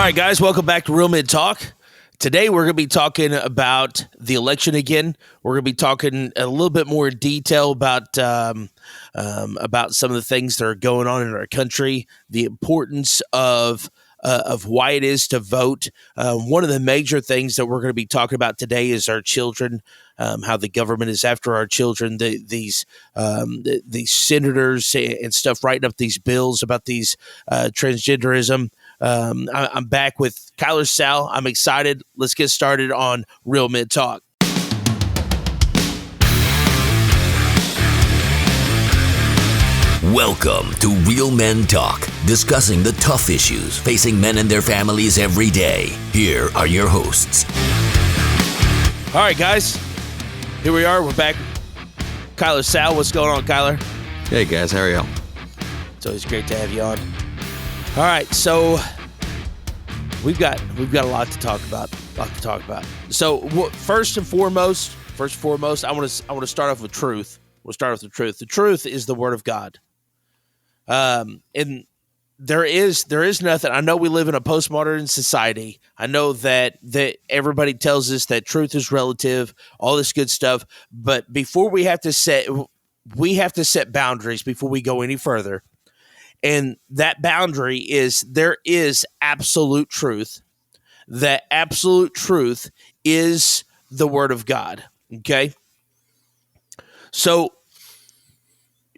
right, guys, welcome back to Real Men Talk. Today, we're going to be talking about the election again. We're going to be talking a little bit more in detail about some of the things that are going on in our country, the importance of why it is to vote. One of the major things that we're going to be talking about today is our children, how the government is after our children, these senators and stuff writing up these bills about these transgenderism. I'm back with Kyler Sal. I'm excited. Let's get started on Real Men Talk. Welcome to Real Men Talk, discussing the tough issues facing men and their families every day. Here are your hosts. All right, guys. Here we are. We're back. Kyler Sal. What's going on, Kyler? Hey, guys. How are y'all? It's always great to have you on. All right, so we've got a lot to talk about. So first and foremost, I want to start off with truth. We'll start with the truth. The truth is the Word of God. And there is nothing. I know we live in a postmodern society. I know that everybody tells us that truth is relative, all this good stuff. But before we have to set boundaries before we go any further. And that boundary is there is absolute truth. That absolute truth is the Word of God. Okay? So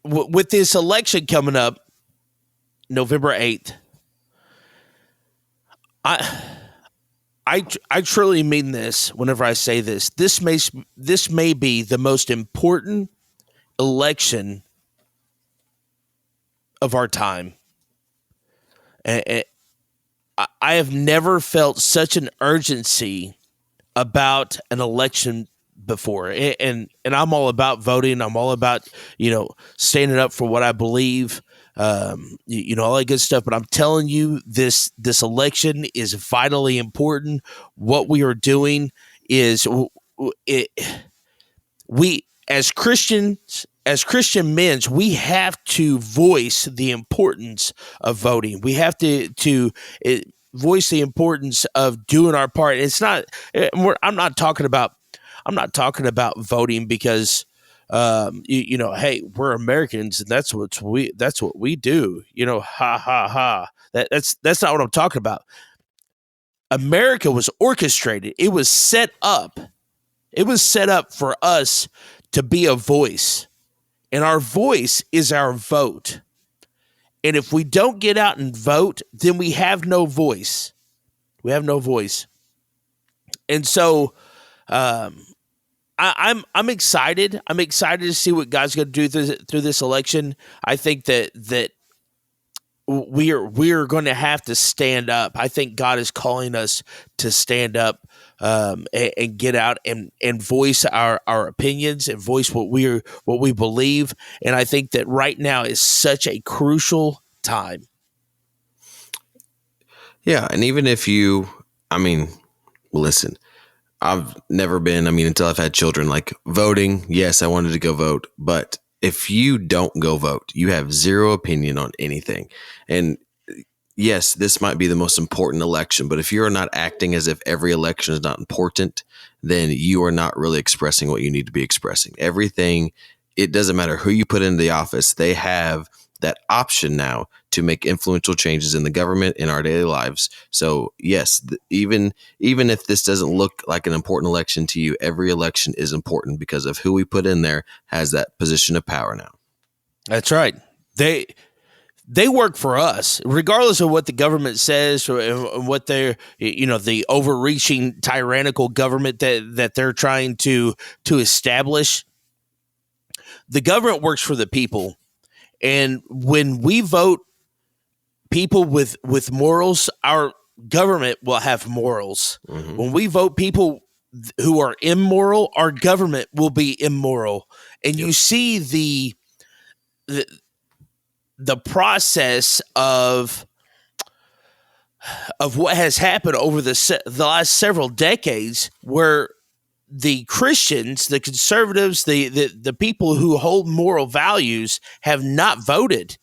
with this election coming up, November 8th, I truly mean this whenever I say this. This may be the most important election of our time. And I have never felt such an urgency about an election before. And I'm all about voting. I'm all about, standing up for what I believe, all that good stuff. But I'm telling you, this election is vitally important. What we are doing is we as Christians, as Christian men, we have to voice the importance of voting. We have to voice the importance of doing our part. It's not. I'm not talking about voting because hey, we're Americans and that's what we do. Ha ha ha. That's not what I'm talking about. America was orchestrated. It was set up. It was set up for us to be a voice. And our voice is our vote. And if we don't get out and vote, then we have no voice. We have no voice. And so I'm excited. I'm excited to see what God's going to do through this election. I think that we are going to have to stand up. I think God is calling us to stand up and get out and voice our opinions and voice what we believe. And I think that right now is such a crucial time. Yeah, and even if listen, I've never been, until I've had children, like voting, yes, I wanted to go vote, but if you don't go vote, you have zero opinion on anything. And yes, this might be the most important election, but if you're not acting as if every election is not important, then you are not really expressing what you need to be expressing. Everything, it doesn't matter who you put into the office, they have that option now to make influential changes in the government, in our daily lives. So yes, even if this doesn't look like an important election to you, every election is important because of who we put in there has that position of power now. That's right. They work for us, regardless of what the government says or what they're, the overreaching tyrannical government that they're trying to establish. The government works for the people. And when we vote people with morals, our government will have morals. Mm-hmm. When we vote people who are immoral, our government will be immoral. And you see the process of what has happened over the last several decades, where the Christians, the conservatives, the people who hold moral values have not voted.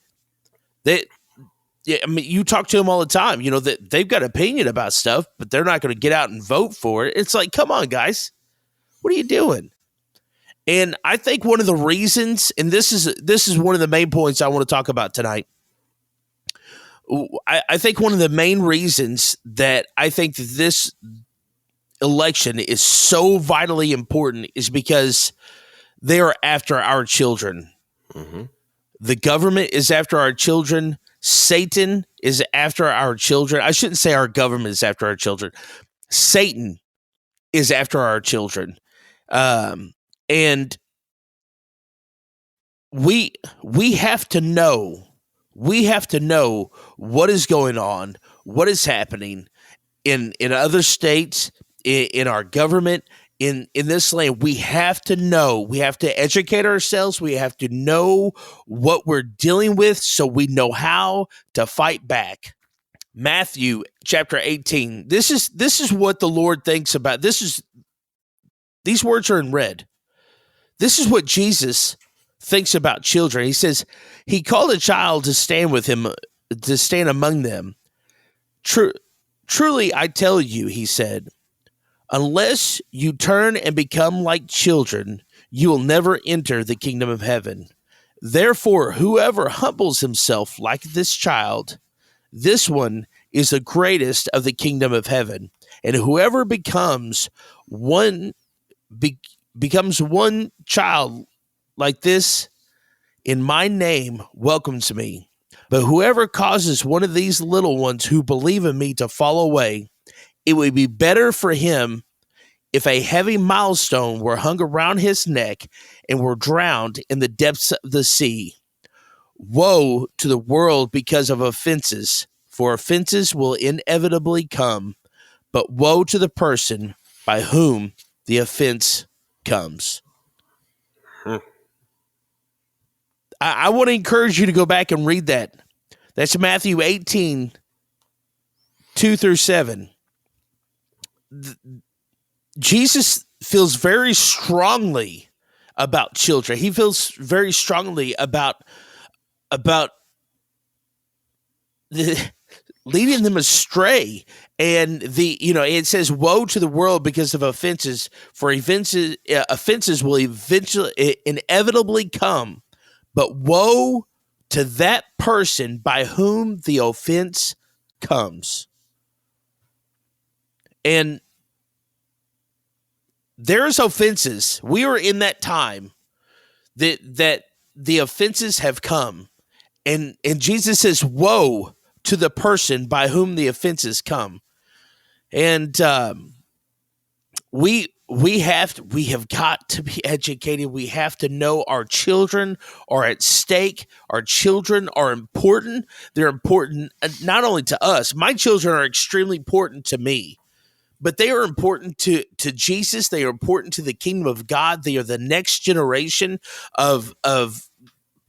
Yeah, I mean, you talk to them all the time. You know that they've got opinion about stuff, but they're not going to get out and vote for it. It's like, come on, guys, what are you doing? And I think one of the reasons, and this is one of the main points I want to talk about tonight. I think one of the main reasons that I think that this election is so vitally important is because they are after our children. Mm-hmm. The government is after our children. Satan is after our children. I shouldn't say our government is after our children. Satan is after our children. And we have to know. We have to know what is going on, what is happening in other states, in our government, in this land. We have to know. We have to educate ourselves. We have to know what we're dealing with so we know how to fight back. Matthew chapter 18. This is what the Lord thinks about. These words are in red. This is what Jesus thinks about children. He says, he called a child to stand with him, to stand among them. Truly, I tell you, he said, unless you turn and become like children, you will never enter the kingdom of heaven. Therefore, whoever humbles himself like this child, this one is the greatest of the kingdom of heaven. And whoever becomes one child like this in my name welcomes me. But whoever causes one of these little ones who believe in me to fall away, it would be better for him if a heavy milestone were hung around his neck and were drowned in the depths of the sea. Woe to the world because of offenses, for offenses will inevitably come, but woe to the person by whom the offense comes. I want to encourage you to go back and read that. That's Matthew 18, 2-7. Jesus feels very strongly about children. He feels very strongly about leading them astray. And it says, woe to the world because of offenses, for offenses will inevitably come. But woe to that person by whom the offense comes. And there's offenses. We are in that time that the offenses have come. And Jesus says, woe to the person by whom the offenses come. And we have got to be educated. We have to know our children are at stake. Our children are important. They're important not only to us. My children are extremely important to me, but they are important to Jesus. They are important to the kingdom of God. They are the next generation of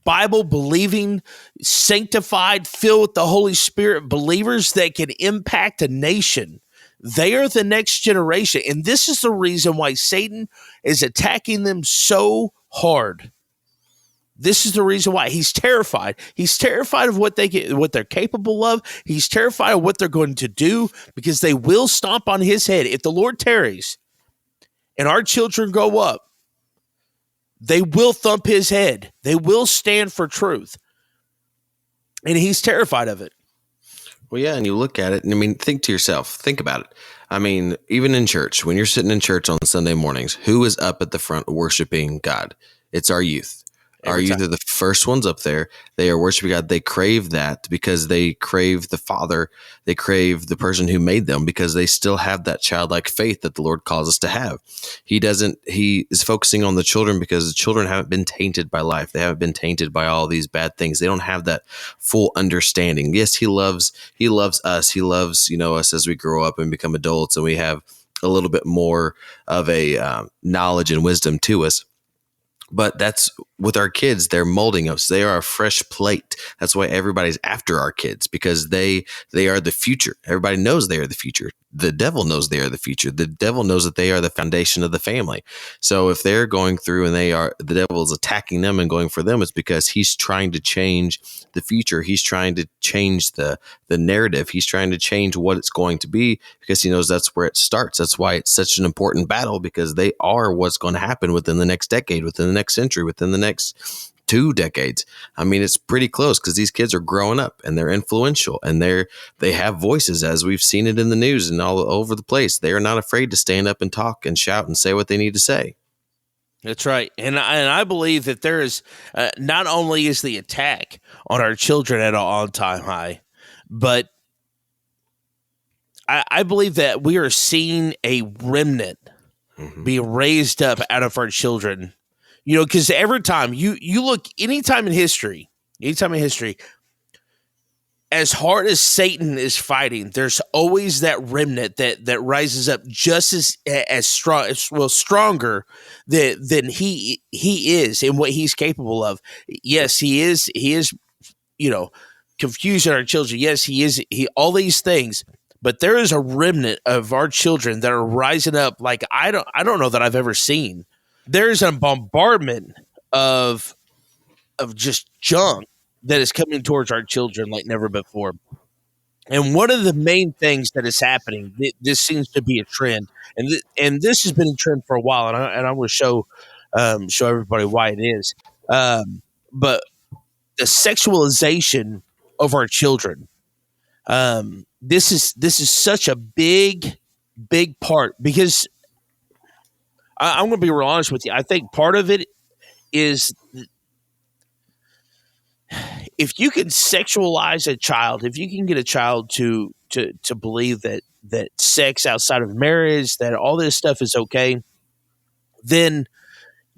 Bible believing, sanctified, filled with the Holy Spirit believers that can impact a nation. They are the next generation. And this is the reason why Satan is attacking them so hard. This is the reason why he's terrified. He's terrified of what they're capable of. He's terrified of what they're going to do, because they will stomp on his head. If the Lord tarries and our children grow up, they will thump his head. They will stand for truth. And he's terrified of it. Well, yeah, and you look at it, and I mean, think to yourself, think about it. I mean, even in church, when you're sitting in church on Sunday mornings, who is up at the front worshiping God? It's our youth. Our youth are the first ones up there. They are worshiping God. They crave that because they crave the Father. They crave the person who made them, because they still have that childlike faith that the Lord calls us to have. He is focusing on the children because the children haven't been tainted by life. They haven't been tainted by all these bad things. They don't have that full understanding. Yes, He loves us. He loves, us as we grow up and become adults, and we have a little bit more of a knowledge and wisdom to us. But that's with our kids, they're molding us. They are a fresh plate. That's why everybody's after our kids, because they are the future. Everybody knows they are the future. The devil knows they are the future. The devil knows that they are the foundation of the family. So if they're going through and the devil is attacking them and going for them, it's because he's trying to change the future. He's trying to change the narrative. He's trying to change what it's going to be, because he knows that's where it starts. That's why it's such an important battle, because they are what's going to happen within the next decade, within the next century, within the next 2 decades. I mean, it's pretty close, because these kids are growing up and they're influential and they have voices, as we've seen it in the news and all over the place. They are not afraid to stand up and talk and shout and say what they need to say. That's right. And I believe that there is not only is the attack on our children at an all-time high, but I believe that we are seeing a remnant be raised up out of our children. You know, because every time you look, anytime in history, as hard as Satan is fighting, there's always that remnant that rises up just as strong, stronger than he is and what he's capable of. Yes, he is, you know, confusing our children. Yes, he is, all these things. But there is a remnant of our children that are rising up like I don't know that I've ever seen. There's a bombardment of just junk that is coming towards our children like never before. And one of the main things that is happening, this seems to be a trend, and this has been a trend for a while, and I will show everybody why it is. But the sexualization of our children. This is such a big part, because I'm going to be real honest with you. I think part of it is, if you can sexualize a child, if you can get a child to believe that sex outside of marriage, that all this stuff is okay, then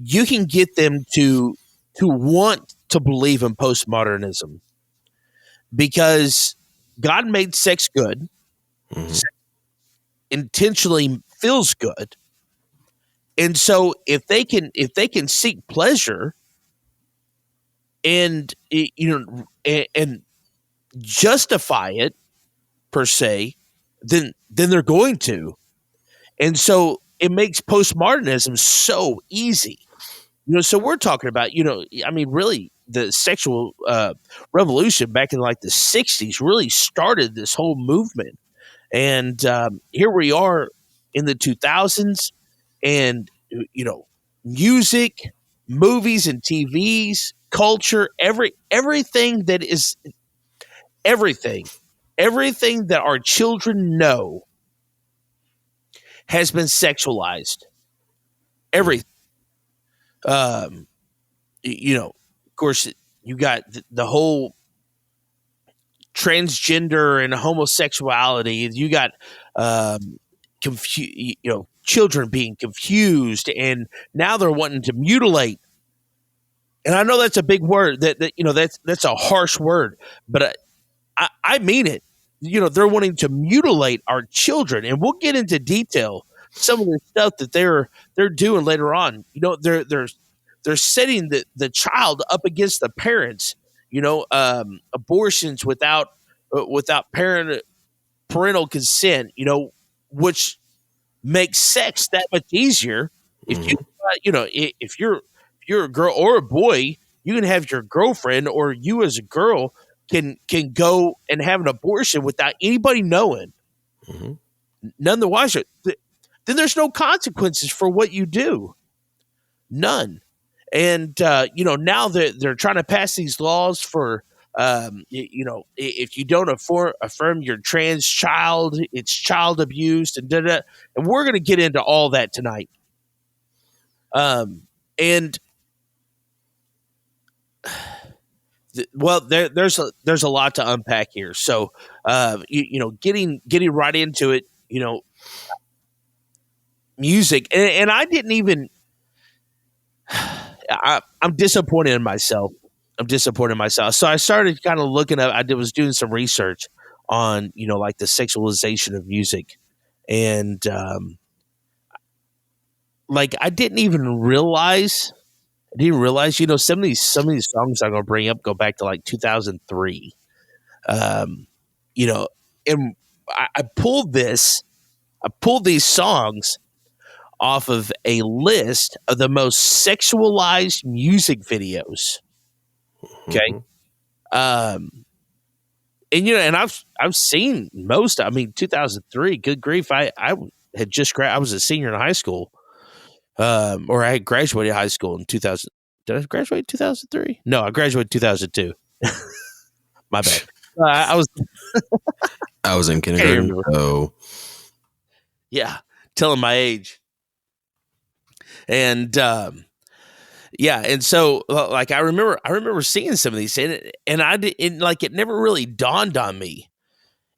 you can get them to want to believe in postmodernism, because God made sex good. Sex intentionally feels good. And so if they can seek pleasure and and justify it per se, then they're going to. And so it makes postmodernism so easy. You know, so we're talking about, I mean, really, the sexual revolution back in like the 60s really started this whole movement. And here we are in the 2000s, and, music, movies and TVs, culture, everything that is everything that our children know has been sexualized. Everything. Of course, you got the whole transgender and homosexuality. You got children being confused, and now they're wanting to mutilate. And I know that's a big word. That's a harsh word, but I mean it. They're wanting to mutilate our children, and we'll get into detail some of the stuff that they're doing later on. They're setting the child up against the parents. Abortions without parental consent. Which makes sex that much easier. If if you're a girl or a boy, you can have your girlfriend, or you as a girl can go and have an abortion without anybody knowing. None the wiser. Then there's no consequences for what you do. None. And now they're trying to pass these laws for if you don't affirm your trans child, it's child abuse, and and we're going to get into all that tonight. There's a lot to unpack here. So getting right into it. Music, and I didn't even. I'm disappointed in myself. So I started kind of looking up. I was doing some research on like the sexualization of music, and like I didn't even realize I didn't realize, some of these songs I'm going to bring up go back to like 2003. Um, you know, and I pulled these songs off of a list of the most sexualized music videos. Okay. Mhm. And I've seen most. I mean, 2003. Good grief! I had I was a senior in high school, or I had graduated high school in 2000. Did I graduate in 2003? No, I graduated in 2002. My bad. I was I was in can't even kindergarten, remember. so Yeah, telling my age. And yeah, and so like I remember seeing some of these, and I did, like it never really dawned on me.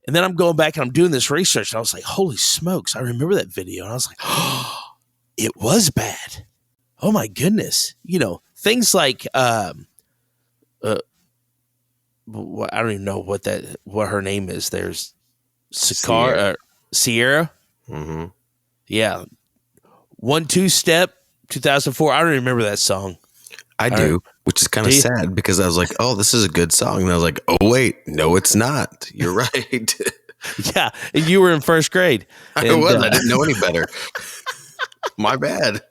And then I'm going back and I'm doing this research, and I was like, holy smokes, I remember that video. And I was like, oh, it was bad. Oh my goodness. Things like I don't even know what her name is. There's Sierra. hmm Yeah. 1-2 Step, 2004. I don't remember that song. I All do, right. which is kind Do of you? sad because I was like, oh, this is a good song. And I was like, oh, wait, no, it's not. You're right. Yeah. And you were in first grade. I And was. I didn't know any better. My bad.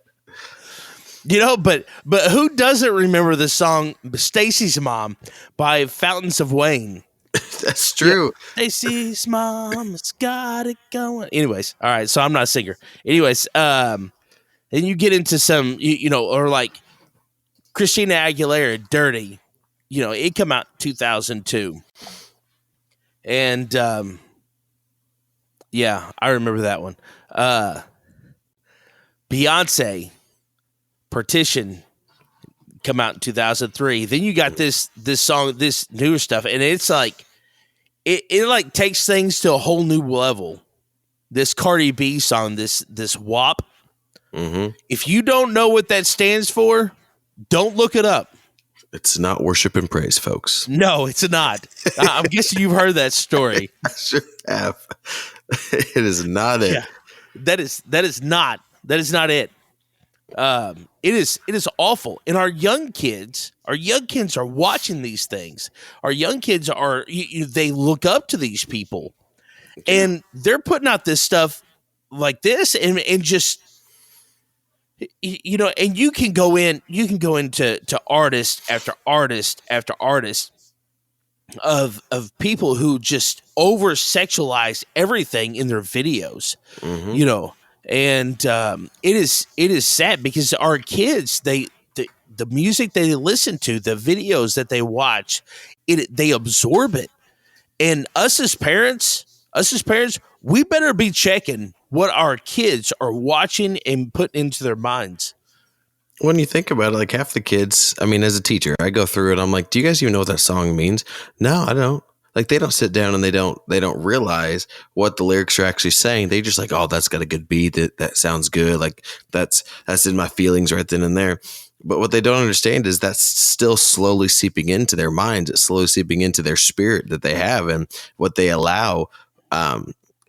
but who doesn't remember the song Stacy's Mom by Fountains of Wayne? That's true. Stacy's mom's got it going. Anyways, all right. So I'm not a singer. Anyways, then you get into some, or like Christina Aguilera, "Dirty." It come out 2002, and yeah, I remember that one. Beyonce, "Partition," come out in 2003. Then you got this song, this newer stuff, and it's like it like takes things to a whole new level. This Cardi B song, this WAP. hmm If you don't know what that stands for, don't look it up. It's not worship and praise, folks. No, it's not. I'm guessing you've heard that story. I sure have. It is not it. Yeah, that is not it. It is awful. And our young kids are watching these things. Our young kids are they look up to these people, and they're putting out this stuff like this, and just and you can go into artist after artist after artist of people who just over sexualize everything in their videos, hmm and it is sad because our kids, the music they listen to, the videos that they watch, they absorb it. And us as parents, we better be checking what our kids are watching and putting into their minds. When you think about it, like half the kids, I mean, as a teacher, I go through it. I'm like, do you guys even know what that song means? No, I don't. Like they don't sit down and they don't realize what the lyrics are actually saying. They just like, oh, that's got a good beat. That sounds good. Like that's in my feelings right then and there. But what they don't understand is that's still slowly seeping into their minds. It's slowly seeping into their spirit that they have, and what they allow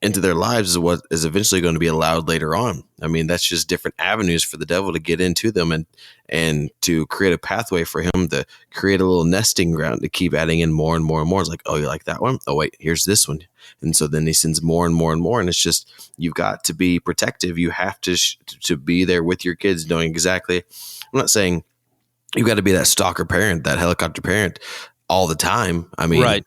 into their lives is what is eventually going to be allowed later on. I mean, that's just different avenues for the devil to get into them and to create a pathway for him to create a little nesting ground to keep adding in more and more and more. It's like, oh, you like that one? Oh, wait, here's this one. And so then he sends more and more and more. And it's just, you've got to be protective. You have to be there with your kids, knowing exactly. I'm not saying you've got to be that stalker parent, that helicopter parent all the time. I mean, Right.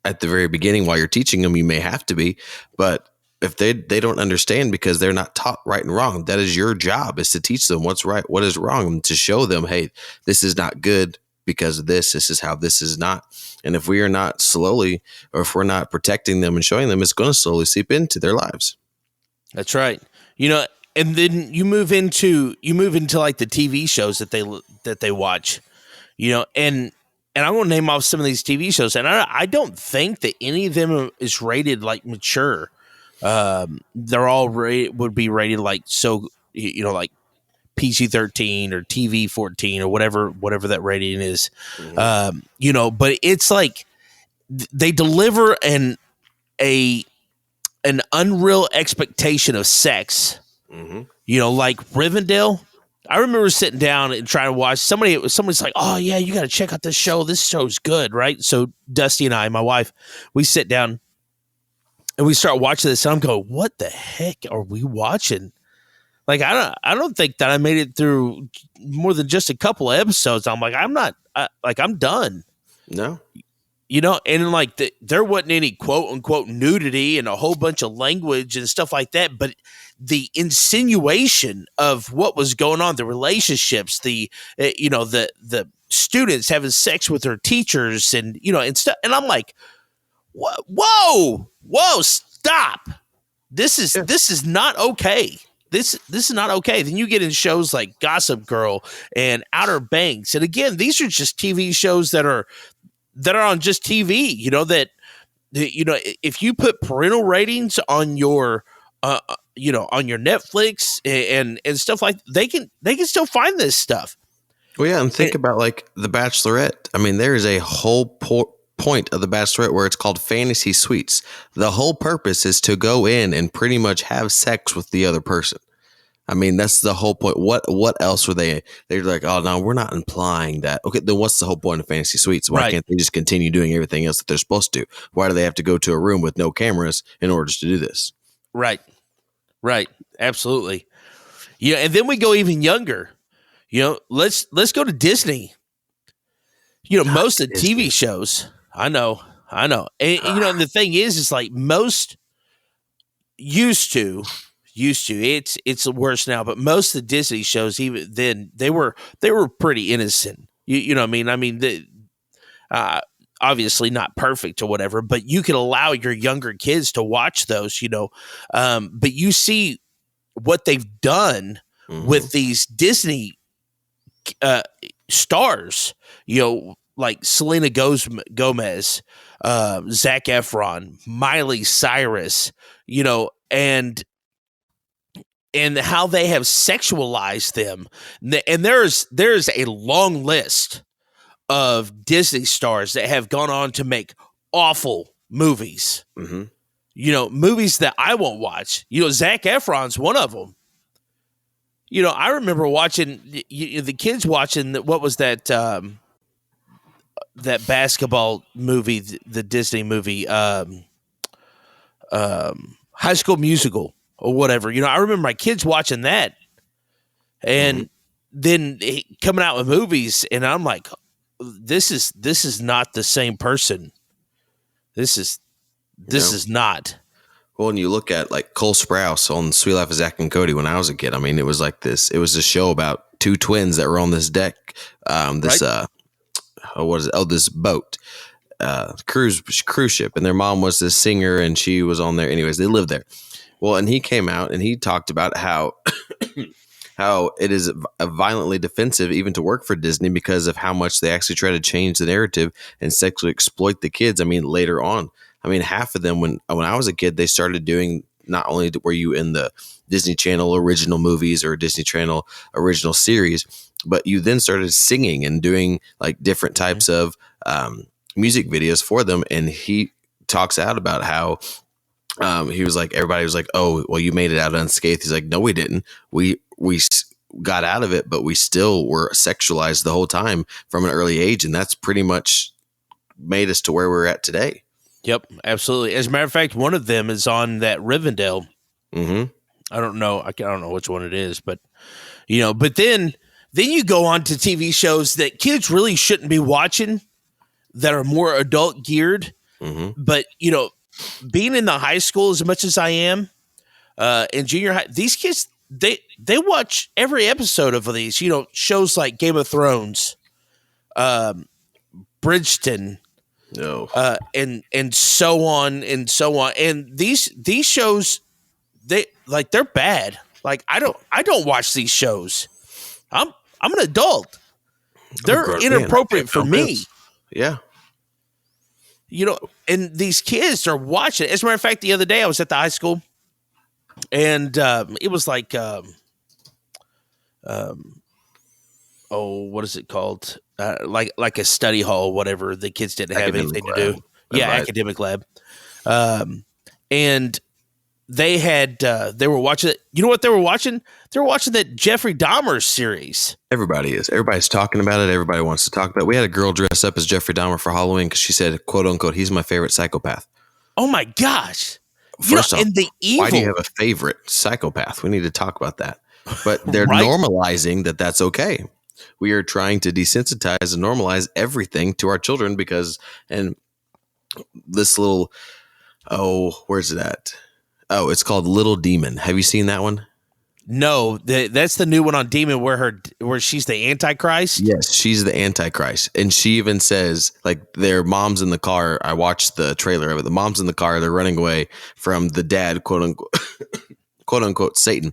At the very beginning, while you're teaching them, you may have to be, but if they don't understand because they're not taught right and wrong, that is your job, is to teach them what's right, what is wrong, and to show them, hey, this is not good because of this. This is how this is not. And if we are not slowly, or if we're not protecting them and showing them, it's going to slowly seep into their lives. That's right. And then you move into like the TV shows that they watch, and I'm going to name off some of these TV shows, and I don't think that any of them is rated like mature. They're all would be rated like, so like PG-13 or TV-14 or whatever that rating is. Mm-hmm. But it's like they deliver an unreal expectation of sex. Mm-hmm. Like Rivendell. I remember sitting down and trying to watch. Somebody's like, "Oh yeah, you got to check out this show. This show's good, right?" So Dusty and I, my wife, we sit down and we start watching this. And I'm going, "What the heck are we watching?" Like I don't think that I made it through more than just a couple of episodes. I'm like, I'm done. No. And like there wasn't any quote unquote nudity and a whole bunch of language and stuff like that, but the insinuation of what was going on, the relationships, the students having sex with their teachers and stuff, and I'm like, whoa, stop! This is not okay. This is not okay. Then you get in shows like Gossip Girl and Outer Banks, and again, these are just TV shows that are on just TV. If you put parental ratings on your on your Netflix and stuff like, they can still find this stuff. Well, yeah, and think about like The Bachelorette. I mean, there is a whole point of The Bachelorette where it's called fantasy suites. The whole purpose is to go in and pretty much have sex with the other person. I mean, that's the whole point. What else were they? They're like, oh no, we're not implying that. Okay, then what's the whole point of fantasy suites? Why can't they just continue doing everything else that they're supposed to? Why do they have to go to a room with no cameras in order to do this? Right, absolutely. Yeah, and then we go even younger. Let's go to Disney. Most of the TV shows. I know. And the thing is like most used to. It's worse now, but most of the Disney shows, even then, they were pretty innocent. You know what I mean? I mean, obviously not perfect or whatever, but you could allow your younger kids to watch those. But you see what they've done with these Disney stars. Like Selena Gomez, Zac Efron, Miley Cyrus. And how they have sexualized them. And there's a long list of Disney stars that have gone on to make awful movies. Mm-hmm. Movies that I won't watch. Zac Efron's one of them. I remember watching the kids watching what was that that basketball movie, the Disney movie, High School Musical. Or whatever, I remember my kids watching that, and then coming out with movies, and I'm like, this is not the same person. This is not. Well, when you look at like Cole Sprouse on Sweet Life of Zach and Cody when I was a kid, I mean, it was like this. It was a show about two twins that were on this deck, this boat, cruise ship, and their mom was this singer, and she was on there. Anyways, they lived there. Well, and he came out and he talked about how it is violently defensive even to work for Disney because of how much they actually try to change the narrative and sexually exploit the kids. I mean, later on, half of them, when I was a kid, they started doing, not only were you in the Disney Channel original movies or Disney Channel original series, but you then started singing and doing like different types of music videos for them. And he talks out about how he was like, everybody was like, oh, well, you made it out unscathed. He's like, no, we didn't. We got out of it, but we still were sexualized the whole time from an early age. And that's pretty much made us to where we're at today. Yep, absolutely. As a matter of fact, one of them is on that Rivendell. Mm-hmm. I don't know which one it is, but but then you go on to TV shows that kids really shouldn't be watching that are more adult geared. Mm-hmm. But, being in the high school as much as I am, in junior high, these kids, they watch every episode of these, shows like Game of Thrones, Bridgerton, and so on and so on. And these shows, they're bad. Like I don't watch these shows. I'm an adult. They're inappropriate for me. Yeah. And these kids are watching. As a matter of fact, the other day I was at the high school, and it was like, what is it called? Like a study hall, whatever. The kids didn't have anything to do. Yeah, academic lab. And they were watching it. You know what they were watching? They were watching that Jeffrey Dahmer series. Everybody is. Everybody's talking about it. Everybody wants to talk about it. We had a girl dress up as Jeffrey Dahmer for Halloween because she said, quote unquote, he's my favorite psychopath. Oh my gosh. First off, and the evil. why do you have a favorite psychopath? We need to talk about that. But they're Right. normalizing that that's okay. We are trying to desensitize and normalize everything to our children because, and this little, where's it at? Oh, it's called Little Demon. Have you seen that one? No, that's the new one on Demon where she's the Antichrist. Yes, she's the Antichrist. And she even says, like, their mom's in the car. I watched the trailer of it. The mom's in the car. They're running away from the dad, quote unquote, quote unquote, Satan.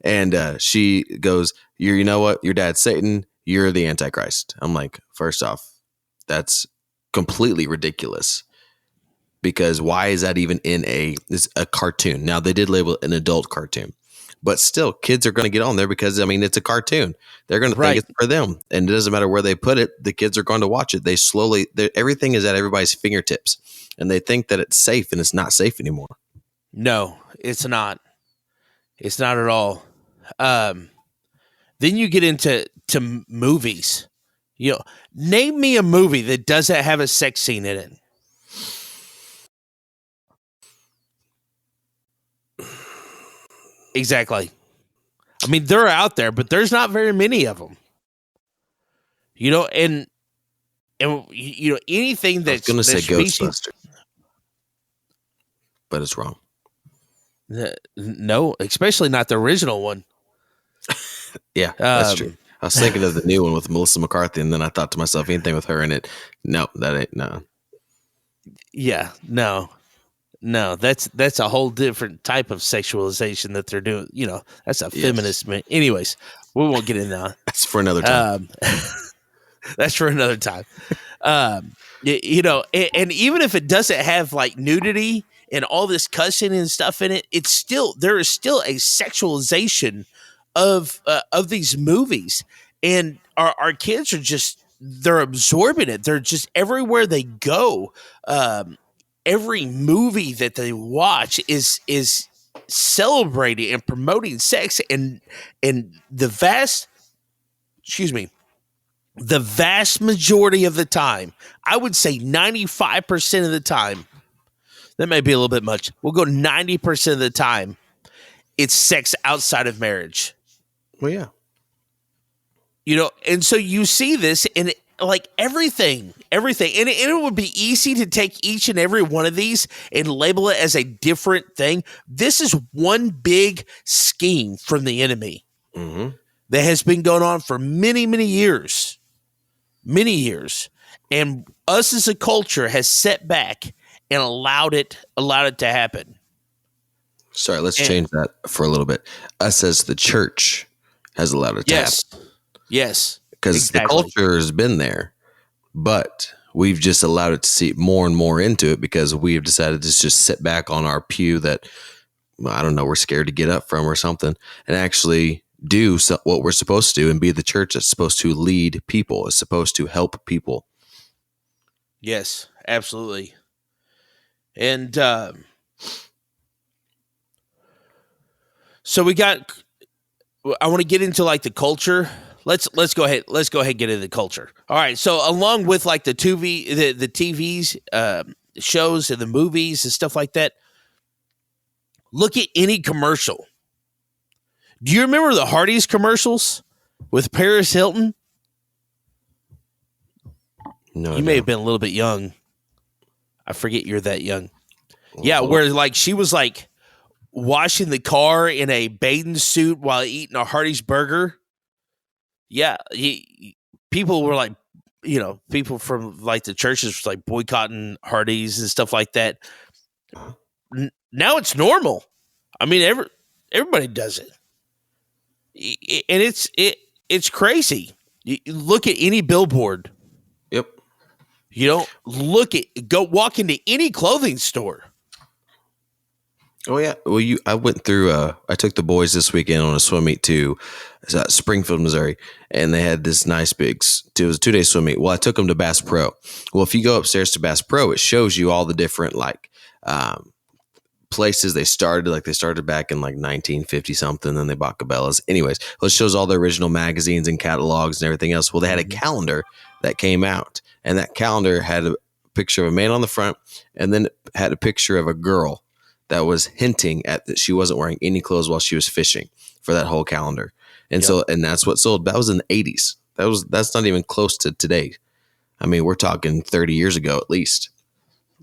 And she goes, you know what? Your dad's Satan. You're the Antichrist. I'm like, first off, that's completely ridiculous. Because why is that even in a cartoon? Now, they did label it an adult cartoon. But still, kids are going to get on there because, I mean, it's a cartoon. They're going to think it's for them. And it doesn't matter where they put it. The kids are going to watch it. Everything is at everybody's fingertips. And they think that it's safe, and it's not safe anymore. No, it's not. It's not at all. Then you get into movies. Name me a movie that doesn't have a sex scene in it. Exactly. I mean, they're out there, but there's not very many of them. And anything that's going to say Ghostbusters, but it's wrong. No, especially not the original one. Yeah, that's true. I was thinking of the new one with Melissa McCarthy, and then I thought to myself, anything with her in it, no, that ain't no. Yeah, no, that's a whole different type of sexualization that they're doing. That's a feminist. Anyways, we won't get into that. That's for another time. That's for another time. And even if it doesn't have like nudity and all this cussing and stuff in it, there is still a sexualization of these movies, and our kids they're absorbing it. They're just everywhere they go. Every movie that they watch is celebrating and promoting sex, and the vast majority of the time, I would say 95% of the time, that may be a little bit much. We'll go 90% of the time, it's sex outside of marriage. Well, yeah. And so you see this in like everything. And it would be easy to take each and every one of these and label it as a different thing. This is one big scheme from the enemy that has been going on for many, many years. And us as a culture has set back and allowed it to happen. Sorry, let's change that for a little bit. Us as the church has allowed it to happen. Yes. Because the culture has been there, but we've just allowed it to seep more and more into it because we have decided to just sit back on our pew that, I don't know, we're scared to get up from or something, and actually do what we're supposed to do and be the church that's supposed to lead people, is supposed to help people. Yes, absolutely. And so I want to get into like the culture. Let's go ahead. Let's go ahead and get into the culture. All right. So along with like the TVs, shows and the movies and stuff like that, look at any commercial. Do you remember the Hardee's commercials with Paris Hilton? No, you may have been a little bit young. I forget you're that young. Yeah, where like she was like washing the car in a bathing suit while eating a Hardee's burger. Yeah, people were like, people from like the churches was like boycotting Hardee's and stuff like that. Now it's normal. I mean, everybody does it, and it's crazy. You look at any billboard. Yep. Go walk into any clothing store. Oh yeah. Well, I went through. I took the boys this weekend on a swim meet to Springfield, Missouri, and they had this nice big. It was a 2-day swim meet. Well, I took them to Bass Pro. Well, if you go upstairs to Bass Pro, it shows you all the different like places they started back in like 1950 something, then they bought Cabela's. Anyways, it shows all the original magazines and catalogs and everything else. Well, they had a calendar that came out, and that calendar had a picture of a man on the front, and then it had a picture of a girl that was hinting at that she wasn't wearing any clothes while she was fishing for that whole calendar. And and that's what sold. That was in the 80s. That's not even close to today. I mean, we're talking 30 years ago at least.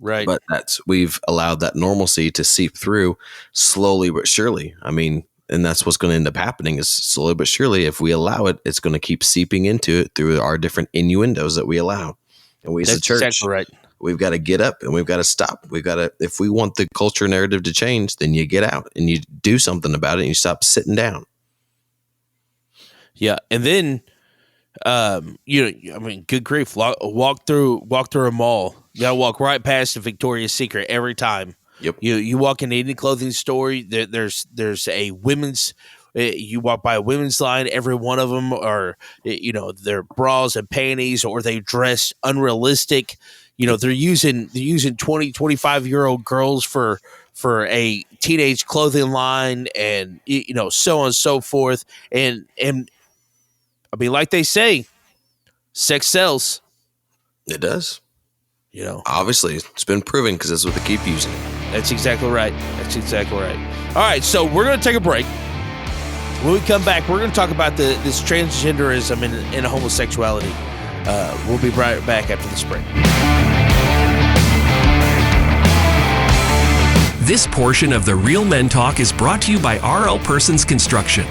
Right. But we've allowed that normalcy to seep through slowly but surely. I mean, and that's what's going to end up happening is slowly but surely, if we allow it, it's going to keep seeping into it through our different innuendos that we allow. And we as a church, exactly right. We've got to get up and we've got to stop. We've got to, if we want the culture narrative to change, then you get out and you do something about it and you stop sitting down. Yeah. And then, good grief, walk through a mall. You got to walk right past the Victoria's Secret every time. Yep. You walk into any clothing store, there's a women's, you walk by a women's line, every one of them are, their bras and panties, or they dress unrealistic. They're using 20, 25-year-old girls for a teenage clothing line, and, so on and so forth. And I mean, like they say, sex sells. It does. Obviously, it's been proven because that's what they keep using. That's exactly right. All right, so we're going to take a break. When we come back, we're going to talk about this transgenderism and homosexuality. We'll be right back after this break. This portion of the Real Men Talk is brought to you by R.L. Persons Construction.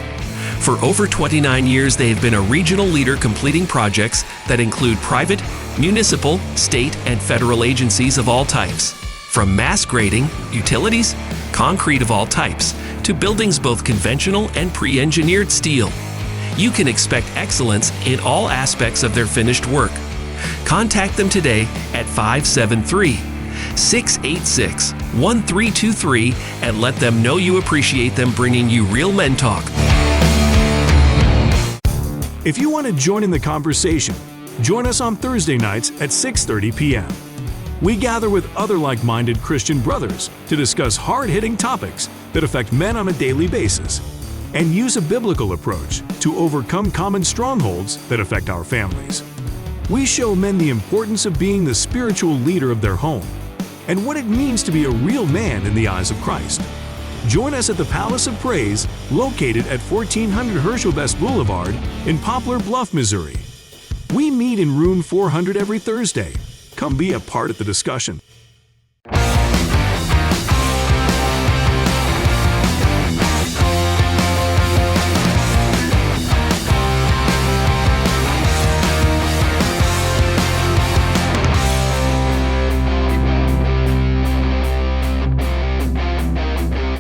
For over 29 years, they have been a regional leader completing projects that include private, municipal, state, and federal agencies of all types. From mass grading, utilities, concrete of all types, to buildings both conventional and pre-engineered steel. You can expect excellence in all aspects of their finished work. Contact them today at 573-686-1323 and let them know you appreciate them bringing you Real Men Talk. If you want to join in the conversation, join us on Thursday nights at 6:30 p.m. We gather with other like-minded Christian brothers to discuss hard-hitting topics that affect men on a daily basis and use a biblical approach to overcome common strongholds that affect our families. We show men the importance of being the spiritual leader of their home and what it means to be a real man in the eyes of Christ. Join us at the Palace of Praise, located at 1400 Herschel Best Boulevard in Poplar Bluff, Missouri. We meet in room 400 every Thursday. Come be a part of the discussion.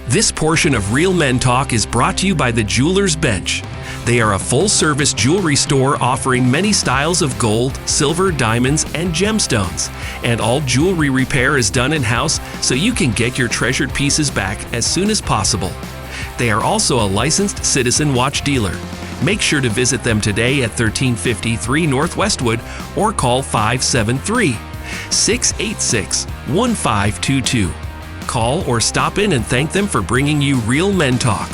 This portion of Real Men Talk is brought to you by the Jeweler's Bench. They are a full-service jewelry store offering many styles of gold, silver, diamonds, and gemstones. And all jewelry repair is done in-house so you can get your treasured pieces back as soon as possible. They are also a licensed Citizen Watch dealer. Make sure to visit them today at 1353 North Westwood or call 573-686-1522. Call or stop in and thank them for bringing you Real Men Talk.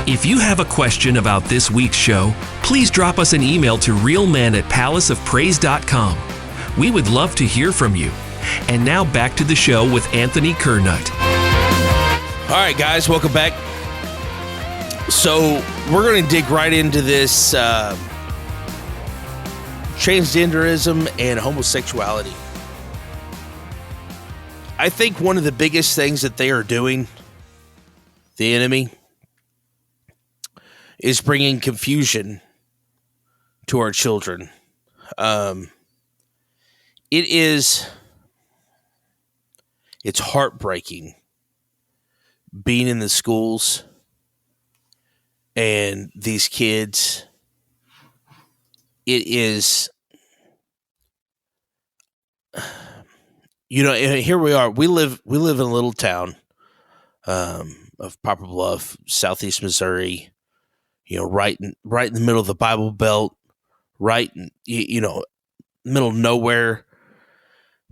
If you have a question about this week's show, please drop us an email to realmen@palaceofpraise.com. We would love to hear from you. And now back to the show with Anthony Kernut. All right, guys, welcome back. So we're going to dig right into this transgenderism and homosexuality. I think one of the biggest things that they are doing, the enemy, is bringing confusion to our children. It's heartbreaking being in the schools and these kids. It is, here we are. We live in a little town of Poplar Bluff, southeast Missouri. Right in the middle of the Bible Belt, right in, middle of nowhere.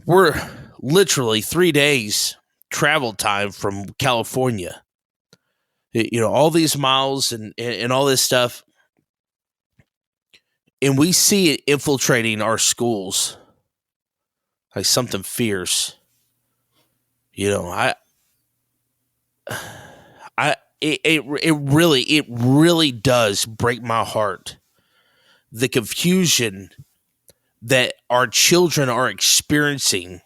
We're literally 3 days travel time from California. All these miles and all this stuff. And we see it infiltrating our schools like something fierce. It really does break my heart, the confusion that our children are experiencing.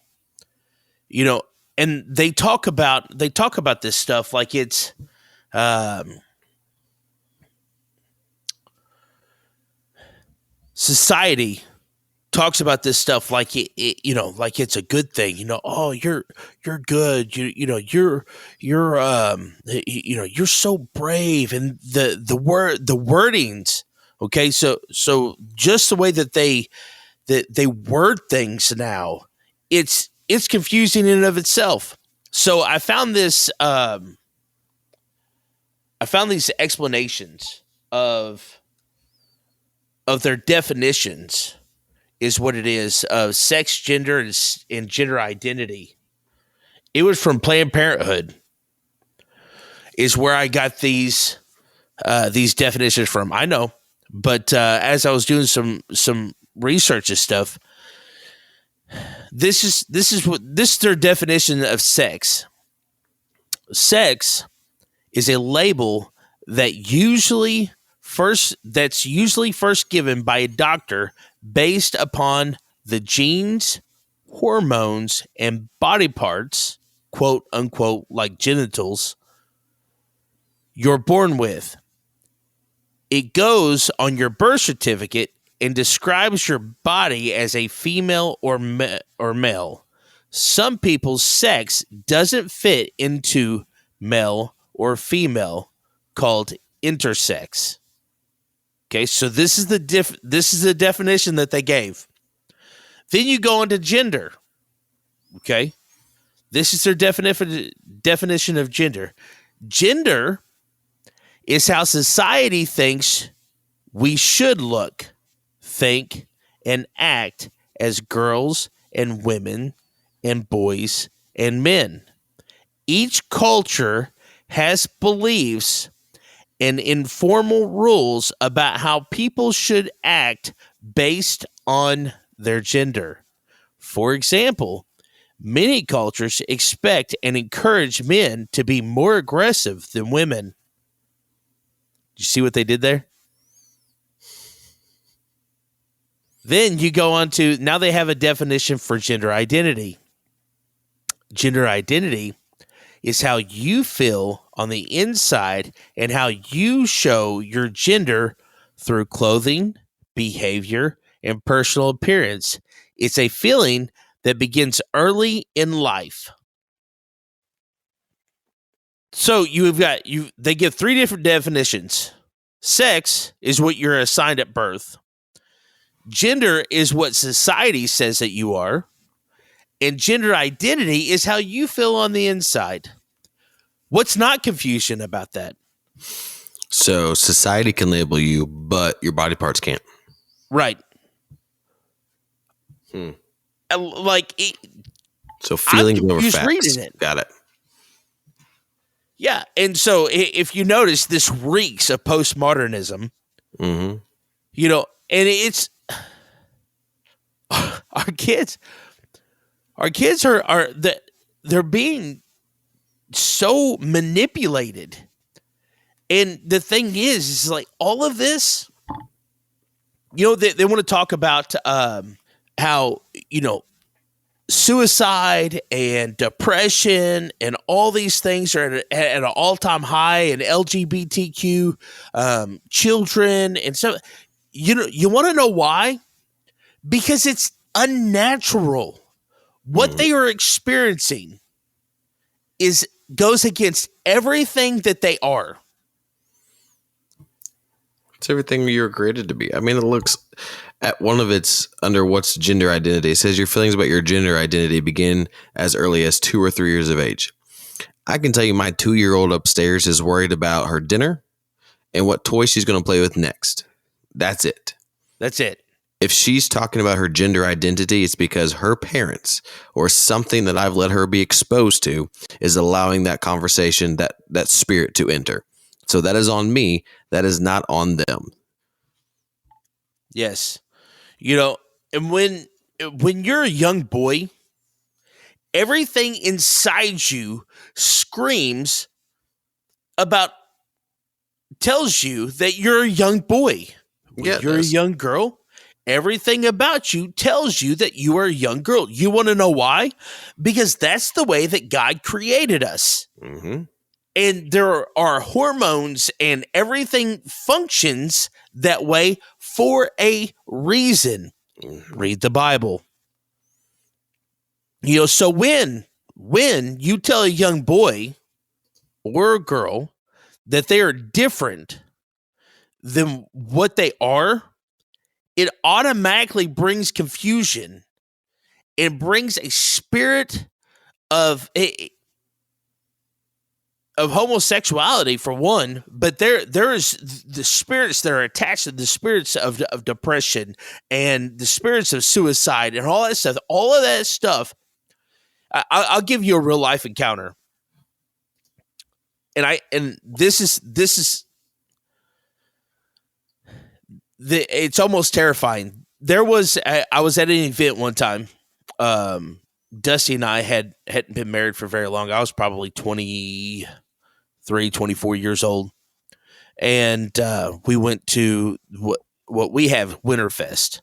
And they talk about this stuff like it's society talks about this stuff like like it's a good thing. Oh, you're good. You're you're so brave, and the wordings. Okay, so just the way that they word things now, it's confusing in and of itself. So I found this. I found these explanations of their definitions. Is what it is of sex, gender, and gender identity. It was from Planned Parenthood. Is where I got these definitions from. I know, but as I was doing some research and stuff, this is their definition of sex. Sex is a label that's usually first given by a doctor based upon the genes, hormones, and body parts, quote unquote, like genitals, you're born with. It goes on your birth certificate and describes your body as a female or male. Some people's sex doesn't fit into male or female, called intersex. Okay, so this is the definition that they gave. Then you go into gender. Okay, this is their definition of gender. Gender is how society thinks we should look, think, and act as girls and women and boys and men. Each culture has beliefs and informal rules about how people should act based on their gender. For example, many cultures expect and encourage men to be more aggressive than women. You see what they did there? Then you go on to, now they have a definition for gender identity. Gender identity is how you feel on the inside and how you show your gender through clothing, behavior, and personal appearance. It's a feeling that begins early in life. So they give 3 different definitions. Sex is what you're assigned at birth. Gender is what society says that you are. And gender identity is how you feel on the inside. What's not confusion about that? So society can label you, but your body parts can't. Right. So feelings over facts. Reading it. Got it. Yeah, and so if you notice, this reeks of postmodernism. Mm-hmm. And it's our kids. Our kids they're being so manipulated, and the thing is like all of this. They want to talk about how suicide and depression and all these things are at an all-time high, and LGBTQ children and so you want to know why? Because it's unnatural. What they are experiencing goes against everything that they are. It's everything you're created to be. I mean, it looks at one of its under what's gender identity. It says your feelings about your gender identity begin as early as 2 or 3 years of age. I can tell you my 2-year-old upstairs is worried about her dinner and what toy she's going to play with next. That's it. That's it. if she's talking about her gender identity, it's because her parents or something that I've let her be exposed to is allowing that conversation, that spirit to enter. So that is on me. That is not on them. Yes. And when you're a young boy, everything inside you screams tells you that you're a young boy. When you're a young girl, everything about you tells you that you are a young girl. You want to know why? Because that's the way that God created us. Mm-hmm. And there are hormones and everything functions that way for a reason. Mm-hmm. Read the Bible. So when you tell a young boy or a girl that they are different than what they are, it automatically brings confusion and brings a spirit of homosexuality for one, but there is the spirits that are attached to the spirits of depression and the spirits of suicide and all that stuff. All of that stuff. I'll give you a real life encounter, and this is it's almost terrifying. I was at an event one time. Dusty and I hadn't been married for very long. I was probably 23, 24 years old. And we went to what we have, Winterfest.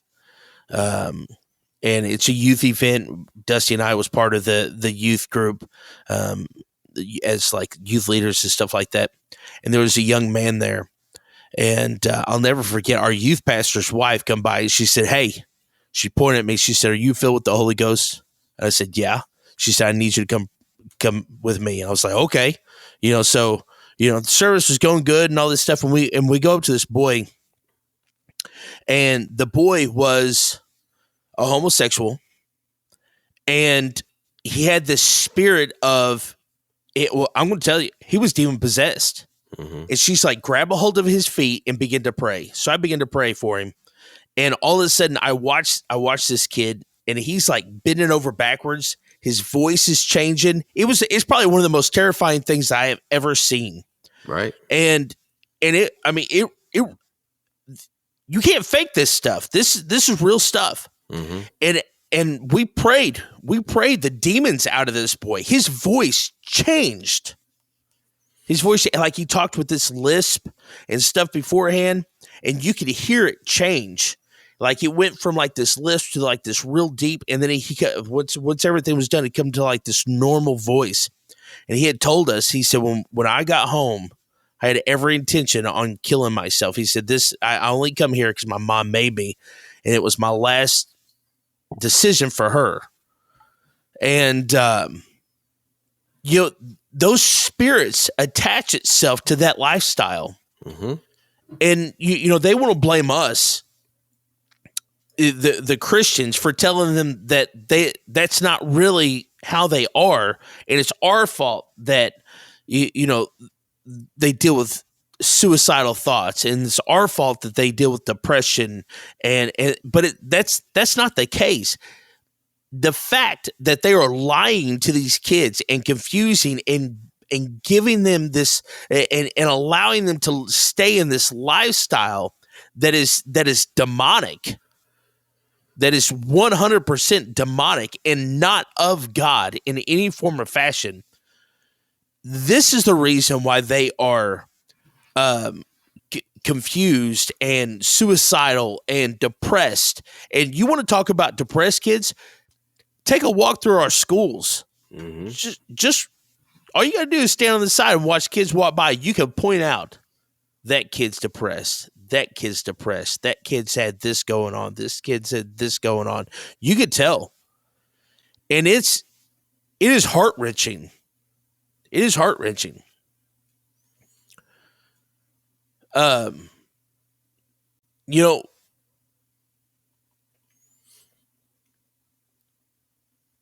And it's a youth event. Dusty and I was part of the youth group as like youth leaders and stuff like that. And there was a young man there. And I'll never forget our youth pastor's wife come by and she said, "Hey," she pointed at me. She said, "Are you filled with the Holy Ghost?" And I said, "Yeah." She said, "I need you to come with me." And I was like, "Okay." So the service was going good and all this stuff. And we go up to this boy, and the boy was a homosexual, and he had this spirit of it. Well, I'm going to tell you, he was demon possessed. Mm-hmm. And she's like, grab a hold of his feet and begin to pray. So I began to pray for him. And all of a sudden I watched this kid, and he's like bending over backwards. His voice is changing. It's probably one of the most terrifying things I have ever seen. Right. And you can't fake this stuff. This is real stuff. Mm-hmm. And we prayed the demons out of this boy. His voice changed. His voice, like he talked with this lisp and stuff beforehand, and you could hear it change. Like it went from like this lisp to like this real deep, and then once everything was done, it come to like this normal voice. And he had told us, he said, when I got home, I had every intention on killing myself. He said, I only come here because my mom made me, and it was my last decision for her. And those spirits attach itself to that lifestyle. Mm-hmm. And they want to blame us, the Christians, for telling them that that's not really how they are, and it's our fault that they deal with suicidal thoughts, and it's our fault that they deal with depression, but that's not the case. The fact that they are lying to these kids and confusing and giving them this and allowing them to stay in this lifestyle that is demonic, that is 100% demonic and not of God in any form or fashion. This is the reason why they are confused and suicidal and depressed. And you want to talk about depressed kids? Take a walk through our schools. Mm-hmm. Just all you got to do is stand on the side and watch kids walk by. You can point out that kid's depressed. That kid's depressed. That kid's had this going on. This kid's had this going on. You could tell. And it is heart-wrenching. It is heart-wrenching.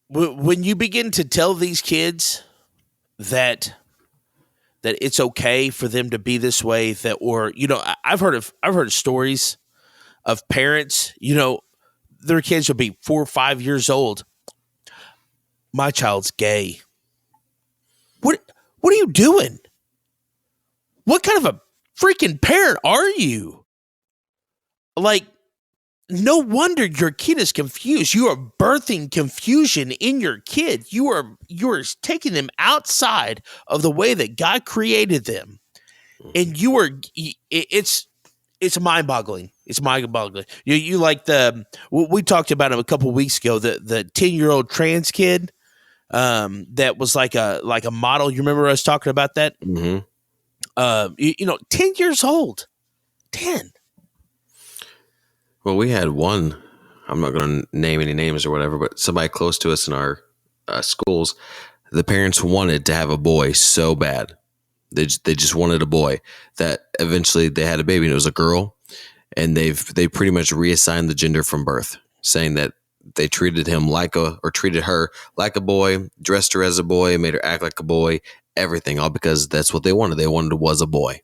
When you begin to tell these kids that it's okay for them to be this way, I've heard of stories of parents, their kids will be 4 or 5 years old. My child's gay. What are you doing? What kind of a freaking parent are you? Like, no wonder your kid is confused. You are birthing confusion in your kid. You are taking them outside of the way that God created them. And it's mind-boggling. It's mind-boggling. You like we talked about him a couple weeks ago, the 10-year-old trans kid that was like a model. You remember us talking about that? Mm-hmm. 10 years old. 10. Well, we had one, I'm not going to name any names or whatever, but somebody close to us in our schools, the parents wanted to have a boy so bad. They just wanted a boy that eventually they had a baby and it was a girl. And they pretty much reassigned the gender from birth, saying that they treated him treated her like a boy, dressed her as a boy, made her act like a boy, everything, all because that's what they wanted. They wanted was a boy.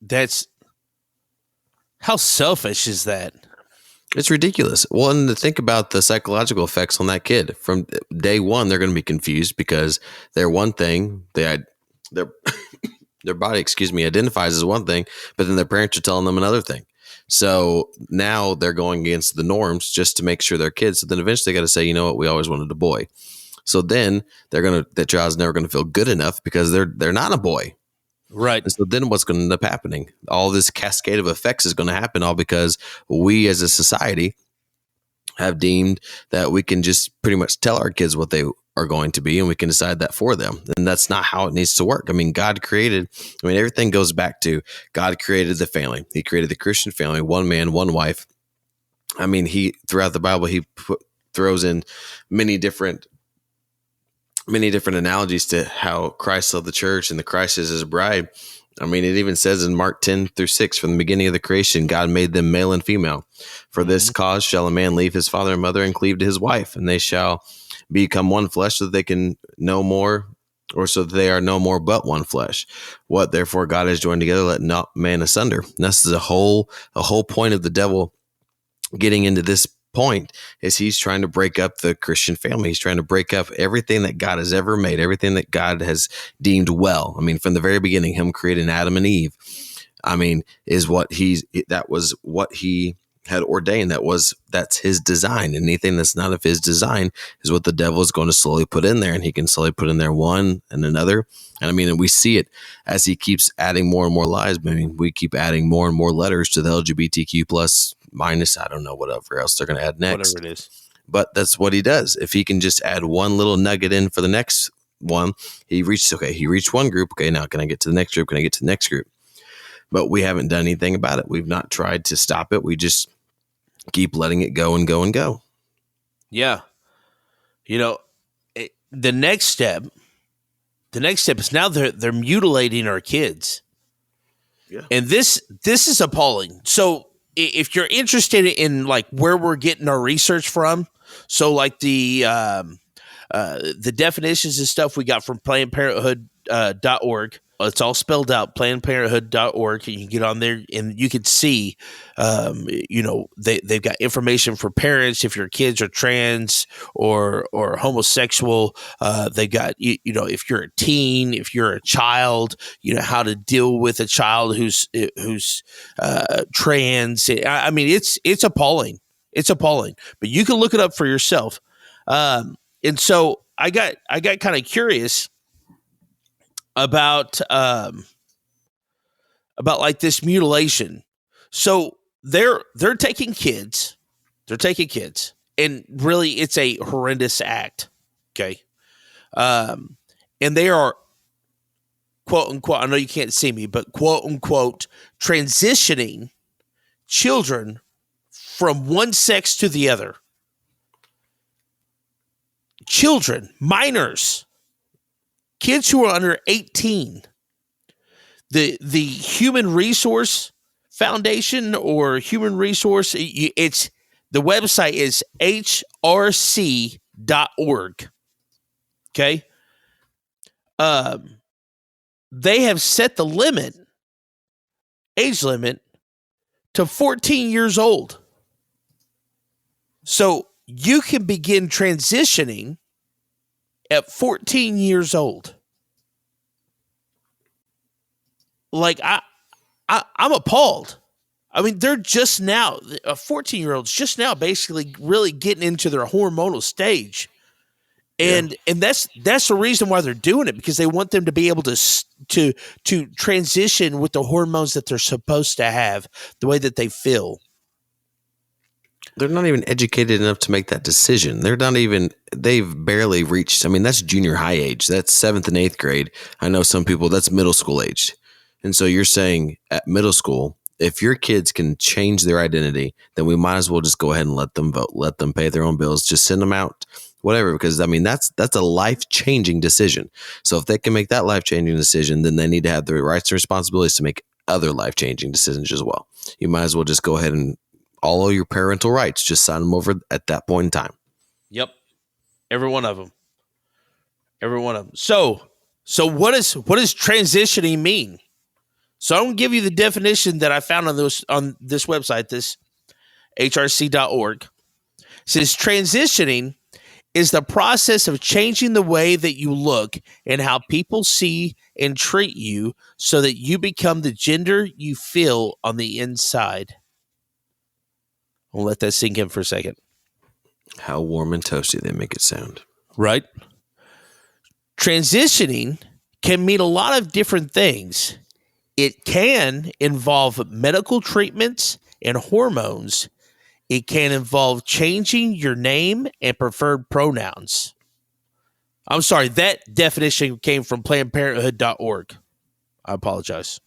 That's how selfish is that? It's ridiculous. Well, and to think about the psychological effects on that kid from day one, they're going to be confused because they're one thing. Their body, identifies as one thing, but then their parents are telling them another thing. So now they're going against the norms just to make sure they're kids. So then eventually they got to say, you know what, we always wanted a boy. So then that child's never going to feel good enough because they're not a boy. Right. And so then what's going to end up happening? All this cascade of effects is going to happen all because we as a society have deemed that we can just pretty much tell our kids what they are going to be and we can decide that for them. And that's not how it needs to work. I mean, everything goes back to God created the family. He created the Christian family, one man, one wife. I mean, throughout the Bible, he throws in many different analogies to how Christ loved the church and the Christ is his bride. I mean, it even says in Mark 10-6, from the beginning of the creation, God made them male and female. For this cause shall a man leave his father and mother and cleave to his wife, and they shall become one flesh, so that they can no more, or so that they are no more but one flesh. What therefore God has joined together, let not man asunder. And this is a whole point of the devil getting into this point is he's trying to break up the Christian family. He's trying to break up everything that God has ever made, everything that God has deemed well. I mean, from the very beginning, him creating Adam and Eve, I mean, that was what he had ordained. That's his design. Anything that's not of his design is what the devil is going to slowly put in there, and he can slowly put in there one and another. And I mean, and we see it as he keeps adding more and more lies. I mean, we keep adding more and more letters to the LGBTQ plus minus, I don't know, whatever else they're going to add next. Whatever it is. But that's what he does. If he can just add one little nugget in for the next one, he reached one group. Okay, now can I get to the next group? Can I get to the next group? But we haven't done anything about it. We've not tried to stop it. We just keep letting it go and go and go. Yeah. The next step is now they're mutilating our kids. Yeah. And this is appalling. So if you're interested in like where we're getting our research from, so like the definitions and stuff we got from PlannedParenthood.org. It's all spelled out, PlannedParenthood.org. You can get on there and you can see, they've got information for parents if your kids are trans or homosexual. They got, if you're a teen, if you're a child, how to deal with a child who's trans. I mean, it's appalling. It's appalling, but you can look it up for yourself. And so I got kind of curious about like this mutilation. So they're taking kids, and really it's a horrendous act. Okay. And they are, quote unquote, I know you can't see me, but quote unquote, transitioning children from one sex to the other. Children, minors, kids who are under 18. The Human Resource Foundation or Human Resource, it's the website is hrc.org. Okay. They have set the age limit to 14 years old. So you can begin transitioning at 14 years old. Like I'm appalled. I mean, they're just now, a 14-year-old's just now basically really getting into their hormonal stage. And that's the reason why they're doing it, because they want them to be able to transition with the hormones that they're supposed to have, the way that they feel. They're not even educated enough to make that decision. They've barely reached, I mean, that's junior high age. That's 7th and 8th grade. I know some people, that's middle school age. And so you're saying at middle school, if your kids can change their identity, then we might as well just go ahead and let them vote, let them pay their own bills, just send them out, whatever. Because I mean, that's a life-changing decision. So if they can make that life-changing decision, then they need to have the rights and responsibilities to make other life-changing decisions as well. You might as well just go ahead and all of your parental rights, just sign them over at that point in time. Yep. Every one of them. So what does transitioning mean? So I'm going to give you the definition that I found on this website, this hrc.org. It says transitioning is the process of changing the way that you look and how people see and treat you so that you become the gender you feel on the inside. I'll let that sink in for a second. How warm and toasty they make it sound. Right? Transitioning can mean a lot of different things. It can involve medical treatments and hormones. It can involve changing your name and preferred pronouns. I'm sorry, that definition came from PlannedParenthood.org. I apologize.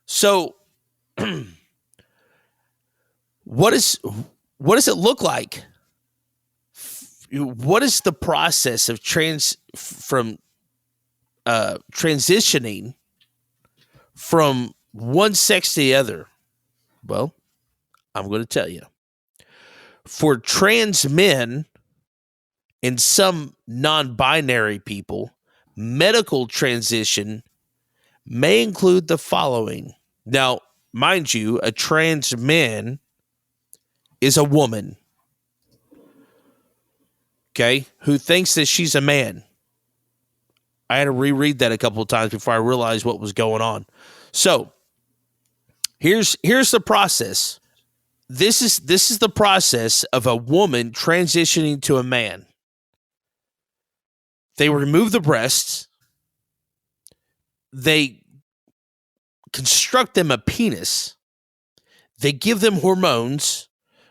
So what does it look like? What is the process of transitioning from one sex to the other? Well, I'm going to tell you. For trans men and some non-binary people, medical transition may include the following. Now, mind you, a trans man is a woman, okay, who thinks that she's a man. I had to reread that a couple of times before I realized what was going on. So here's the process. This is the process of a woman transitioning to a man. They remove the breasts. They construct them a penis. They give them hormones,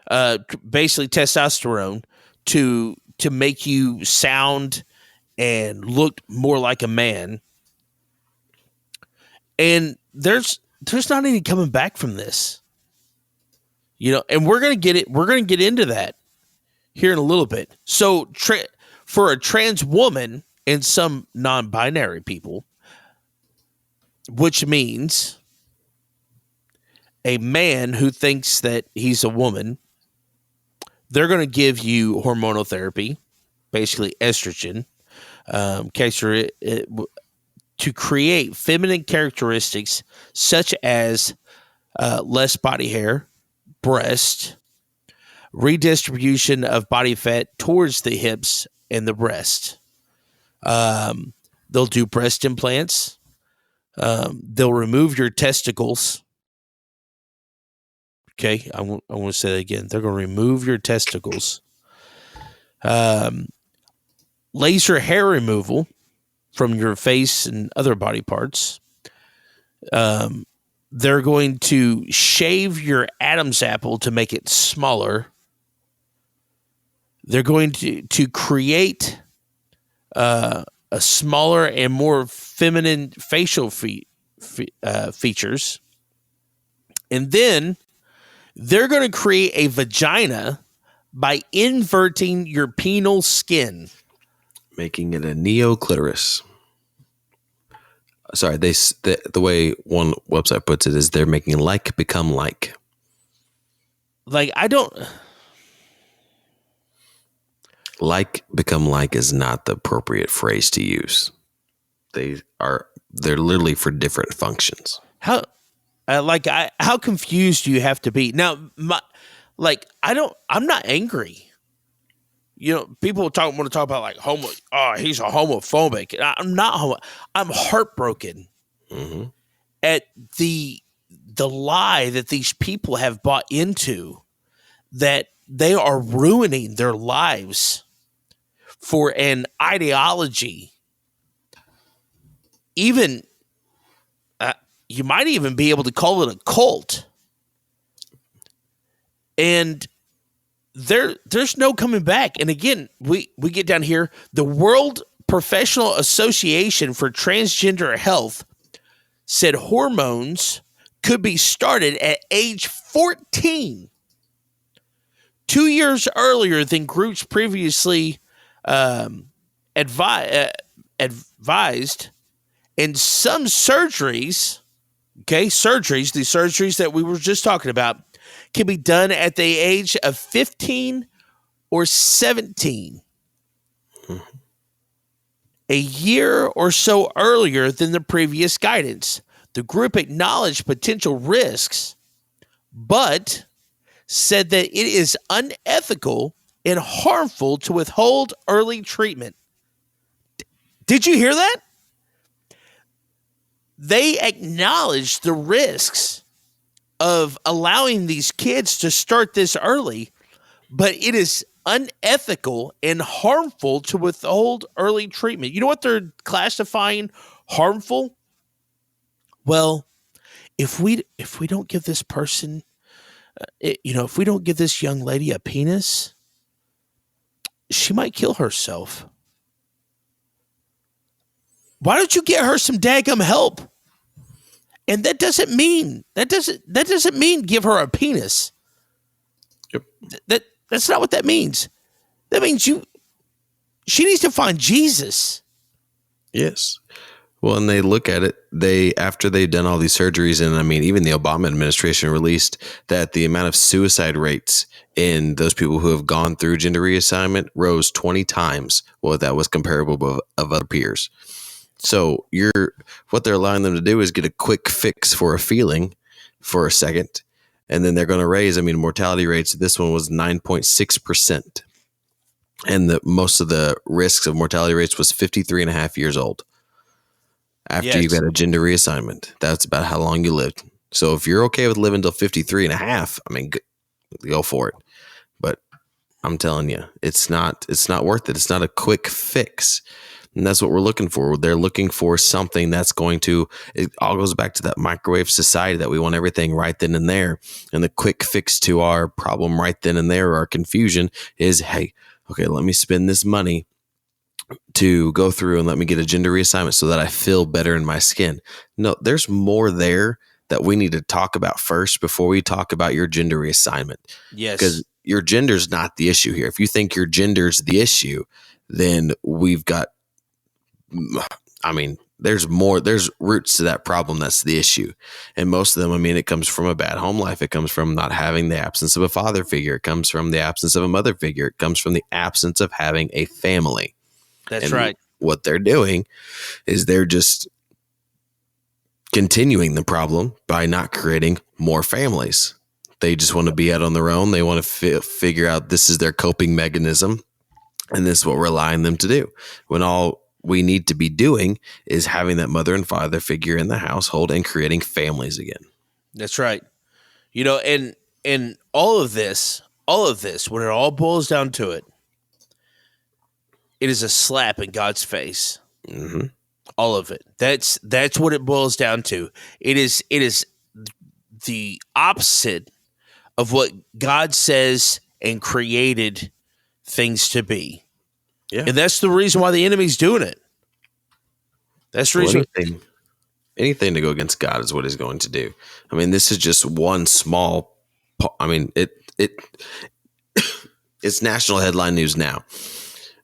basically testosterone, to make you sound and look more like a man. And there's not any coming back from this. You know, and we're going to get into that here in a little bit. So for a trans woman and some non-binary people, which means a man who thinks that he's a woman, they're going to give you hormonal therapy, basically estrogen, to create feminine characteristics such as less body hair, breast, redistribution of body fat towards the hips and the breast. They'll do breast implants. They'll remove your testicles. Okay, I want to say that again. They're going to remove your testicles. Laser hair removal from your face and other body parts. They're going to shave your Adam's apple to make it smaller. They're going to create a smaller and more feminine facial features. And then they're going to create a vagina by inverting your penile skin, making it a neoclitoris. Sorry, the way one website puts it is they're making like become like. Like, I don't... Like become like is not the appropriate phrase to use. They're literally for different functions. How How confused do you have to be? Now, I'm not angry. People want to talk about like homo. Oh, he's a homophobic. I'm not. I'm heartbroken at the lie that these people have bought into, that they are ruining their lives for an ideology. Even you might even be able to call it a cult. And there's no coming back. And again, we get down here. The World Professional Association for Transgender Health said hormones could be started at age 14, 2 years earlier than groups previously advised. And some surgeries, these surgeries that we were just talking about, can be done at the age of 15 or 17, a year or so earlier than the previous guidance. The group acknowledged potential risks, but said that it is unethical and harmful to withhold early treatment. Did you hear that? They acknowledged the risks of allowing these kids to start this early, but it is unethical and harmful to withhold early treatment. You know what they're classifying harmful? Well, if we don't give this person, if we don't give this young lady a penis, she might kill herself. Why don't you get her some daggum help? And that doesn't mean give her a penis. Yep. That's not what that means. That means she needs to find Jesus. Yes. Well, and they look at it, after they've done all these surgeries, and I mean, even the Obama administration released that the amount of suicide rates in those people who have gone through gender reassignment rose 20 times what that was comparable of other peers. So what they're allowing them to do is get a quick fix for a feeling for a second, and then they're going to raise. I mean, mortality rates. This one was 9.6%, and most of the risks of mortality rates was 53 and a half years old. After you've had a gender reassignment, that's about how long you lived. So if you're okay with living till 53 and a half, I mean, go for it. But I'm telling you, it's not worth it. It's not a quick fix. And that's what we're looking for. They're looking for something that's it all goes back to that microwave society that we want everything right then and there. And the quick fix to our problem right then and there, our confusion is, hey, okay, let me spend this money to go through and let me get a gender reassignment so that I feel better in my skin. No, there's more there that we need to talk about first before we talk about your gender reassignment. Yes. Because your gender's not the issue here. If you think your gender's the issue, then we've got, I mean, there's roots to that problem. That's the issue. And most of them, I mean, it comes from a bad home life. It comes from not having the absence of a father figure. It comes from the absence of a mother figure. It comes from the absence of having a family. That's right. What they're doing is they're just continuing the problem by not creating more families. They just want to be out on their own. They want to figure out this is their coping mechanism, and this is what we're allowing them to do. When all we need to be doing is having that mother and father figure in the household and creating families again. That's right. And all of this, when it all boils down to it, it is a slap in God's face. Mm-hmm. All of it. That's what it boils down to. It is the opposite of what God says and created things to be. Yeah. And that's the reason why the enemy's doing it. That's the reason. Anything to go against God is what he's going to do. I mean, this is just one small. I mean, it's national headline news now.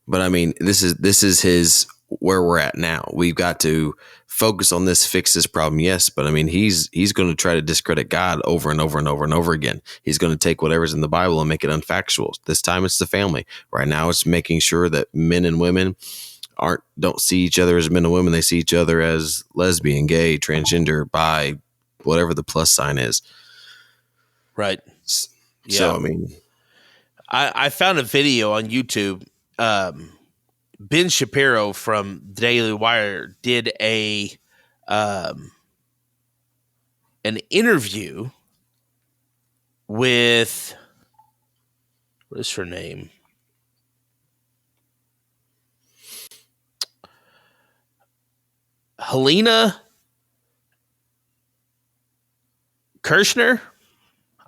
But I mean, this is his where we're at now. We've got to focus on this, fix this problem. Yes, but I mean, he's going to try to discredit God over and over and over and over again. He's going to take whatever's in the Bible and make it unfactual. This time it's the family. Right now it's making sure that men and women don't see each other as men and women. They see each other as lesbian, gay, transgender, bi, whatever the plus sign is. Right. So, I mean, I found a video on YouTube. Ben Shapiro from the Daily Wire did an interview with, what is her name? Helena Kirshner,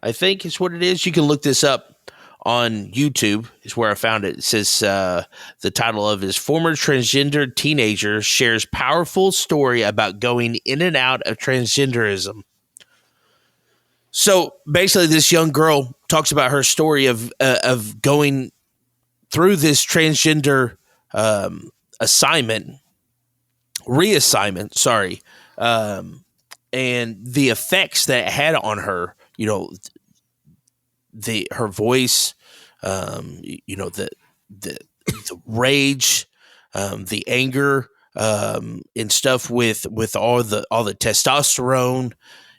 I think is what it is. You can look this up on YouTube, is where I found it. It says the title of it is Former Transgender Teenager Shares Powerful Story About Going In and Out of Transgenderism. So basically, this young girl talks about her story of going through this transgender reassignment, and the effects that it had on her. You know, her voice, the rage, the anger, and stuff with all the testosterone,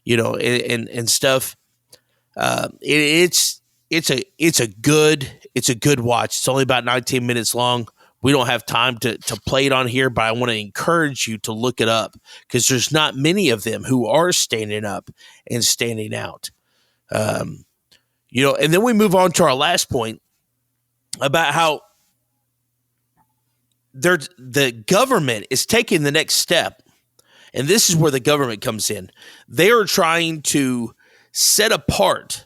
and stuff. It's a good watch. It's only about 19 minutes long. We don't have time to play it on here, but I want to encourage you to look it up because there's not many of them who are standing up and standing out. And then we move on to our last point about how the government is taking the next step. And this is where the government comes in. They are trying to set apart,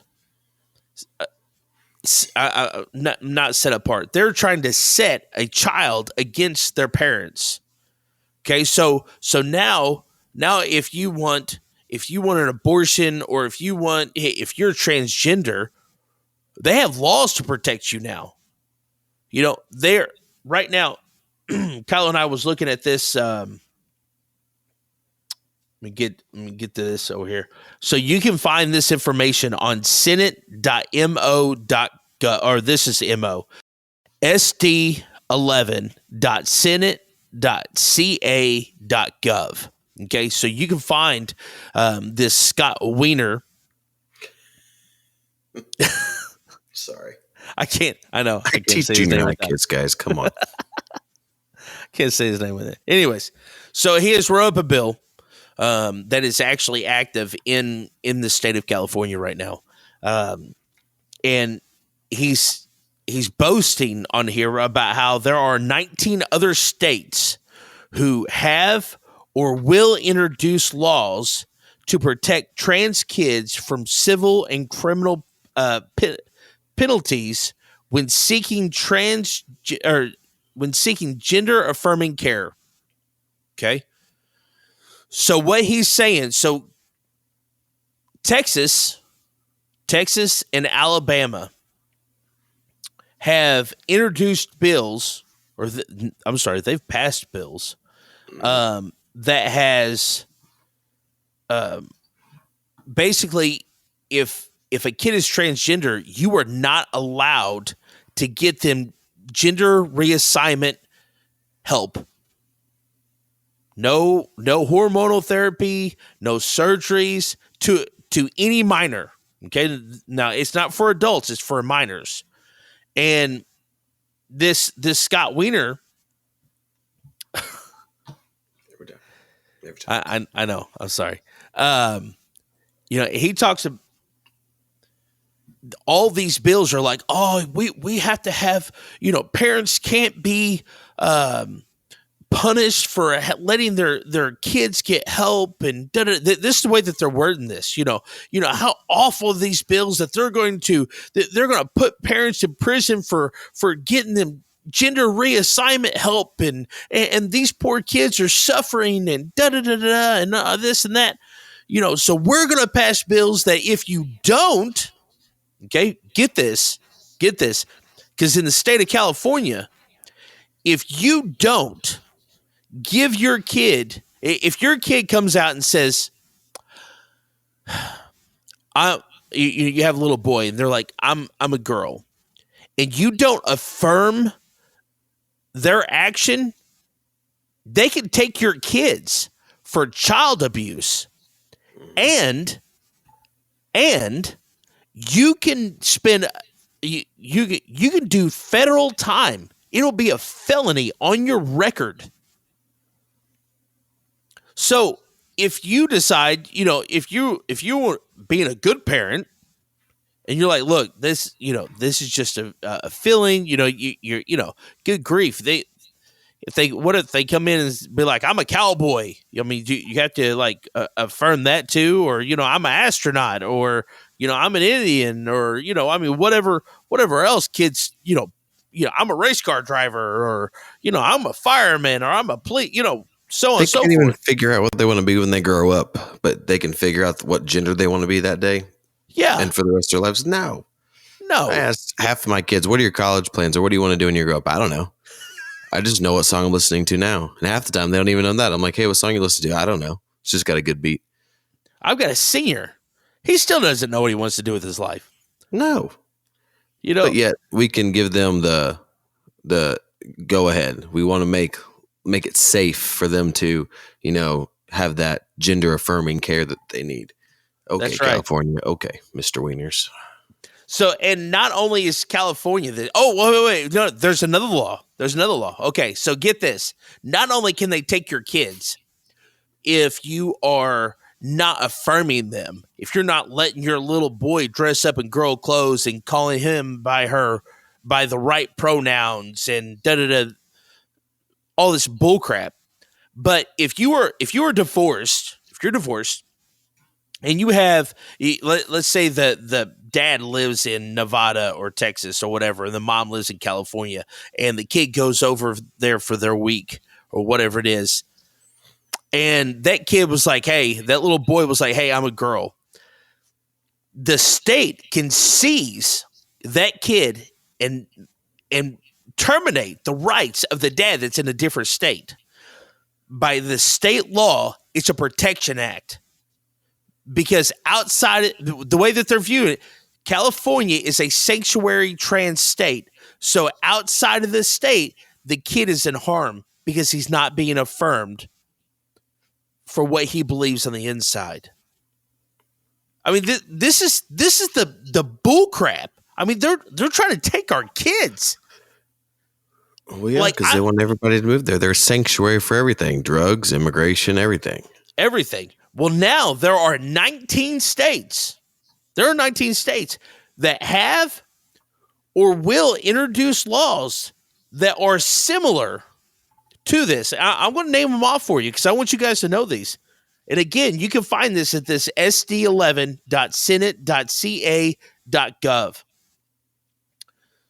not set apart. They're trying to set a child against their parents. Okay, so now if you want an abortion, or if you're transgender, they have laws to protect you now. They're right now. Kyle and I was looking at this. Let me get to this over here. So you can find this information on senate.mo.gov, or this is mo sd11.senate.ca.gov. Okay, so you can find this Scott Wiener. sorry, I can't. I know. I can't teach say his name junior high with that. kids, guys. Come on. Can't say his name with it. Anyways, so he has wrote up a bill that is actually active in the state of California right now, and he's boasting on here about how there are 19 other states who have or will introduce laws to protect trans kids from civil and criminal penalties when seeking gender affirming care. Okay. So what he's saying, so Texas and Alabama have introduced bills, they've passed bills that has basically, if a kid is transgender, you are not allowed to get them gender reassignment help. No hormonal therapy, no surgeries to any minor. Okay, now it's not for adults; it's for minors. And this Scott Wiener, I know. I'm sorry. He talks about all these bills are like, oh, we have to have, parents can't be punished for letting their kids get help, and this is the way that they're wording this. How awful these bills that they're going to put parents in prison for getting them gender reassignment help, and these poor kids are suffering, and and this and that. So we're going to pass bills that if you don't, okay, get this, because in the state of California, if you don't give your kid, if your kid comes out and says, you have a little boy and they're like, I'm a girl, and you don't affirm their action, they can take your kids for child abuse and you can spend you can do federal time. It'll be a felony on your record. So if you decide, if you were being a good parent and you're like, look, this is just a feeling, you're good grief. What if they come in and be like, I'm a cowboy? I mean, you have to like affirm that too, or I'm an astronaut, or I'm an Indian, or whatever else kids, I'm a race car driver, or I'm a fireman, or I'm a police, so on They and so can't even forth. figure out what they want to be when they grow up, but they can figure out what gender they want to be that day Yeah, and for the rest of their lives. No. no, I asked half of my kids, what are your college plans, or what do you want to do when you grow up? I don't know. I just know what song I'm listening to now. And half the time they don't even know that. I'm like, hey, what song you listen to? I don't know. It's just got a good beat. I've got a senior. He still doesn't know what he wants to do with his life. No. But yet we can give them the go ahead. We want to make it safe for them to, have that gender affirming care that they need. Okay, That's right. California. Okay, Mr. Wieners. So, and not only is California wait. No, there's another law. Okay, so get this. Not only can they take your kids if you are not affirming them, if you're not letting your little boy dress up in girl clothes and calling him by the right pronouns and all this bullcrap. But if you're divorced, and you have, let's say the dad lives in Nevada or Texas or whatever, and the mom lives in California, and the kid goes over there for their week or whatever it is, and that kid was like, that little boy was like, hey, I'm a girl. The state can seize that kid and terminate the rights of the dad that's in a different state. By the state law, it's a protection act. Because outside the way that they're viewing it, California is a sanctuary trans state. So outside of the state, the kid is in harm because he's not being affirmed for what he believes on the inside. I mean, this is the bull crap. I mean, they're trying to take our kids. Well, yeah, because they want everybody to move there. They're a sanctuary for everything: drugs, immigration, everything. Everything. Well, now there are 19 states. That have or will introduce laws that are similar to this. I'm going to name them off for you because I want you guys to know these. And again, you can find this at this sd11.senate.ca.gov.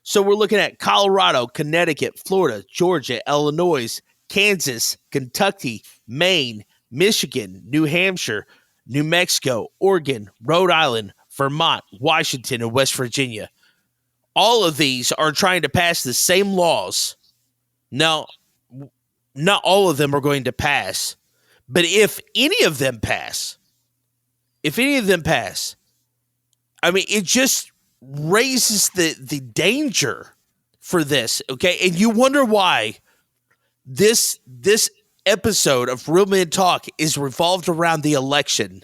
So we're looking at Colorado, Connecticut, Florida, Georgia, Illinois, Kansas, Kentucky, Maine, Michigan, New Hampshire, New Mexico, Oregon, Rhode Island, Vermont, Washington, and West Virginia. All of these are trying to pass the same laws. Now, not all of them are going to pass, but if any of them pass, I mean, it just raises the danger for this, okay? And you wonder why this episode of Real Men Talk is revolved around the election.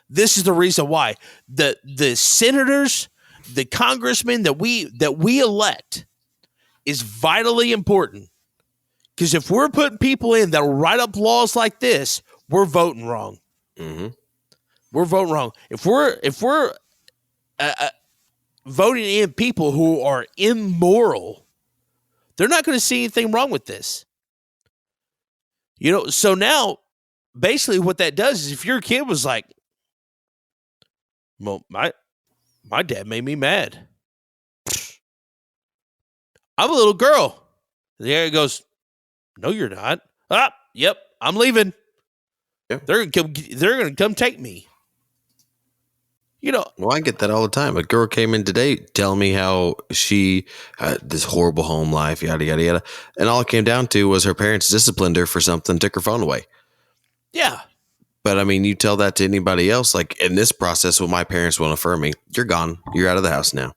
This is the reason why the senators, the congressmen that we elect is vitally important. Because if we're putting people in that will write up laws like this, we're voting wrong. Mm-hmm. We're voting wrong. If we're voting in people who are immoral, they're not going to see anything wrong with this. So now, basically what that does is if your kid was like, well, my dad made me mad. I'm a little girl. The guy goes, no, you're not. Yep, I'm leaving. Yeah. They're going to come take me. Well, I get that all the time. A girl came in today telling me how she had this horrible home life, yada, yada, yada. And all it came down to was her parents disciplined her for something, took her phone away. Yeah. But I mean, you tell that to anybody else, like in this process, when my parents won't affirm me, you're gone. You're out of the house now.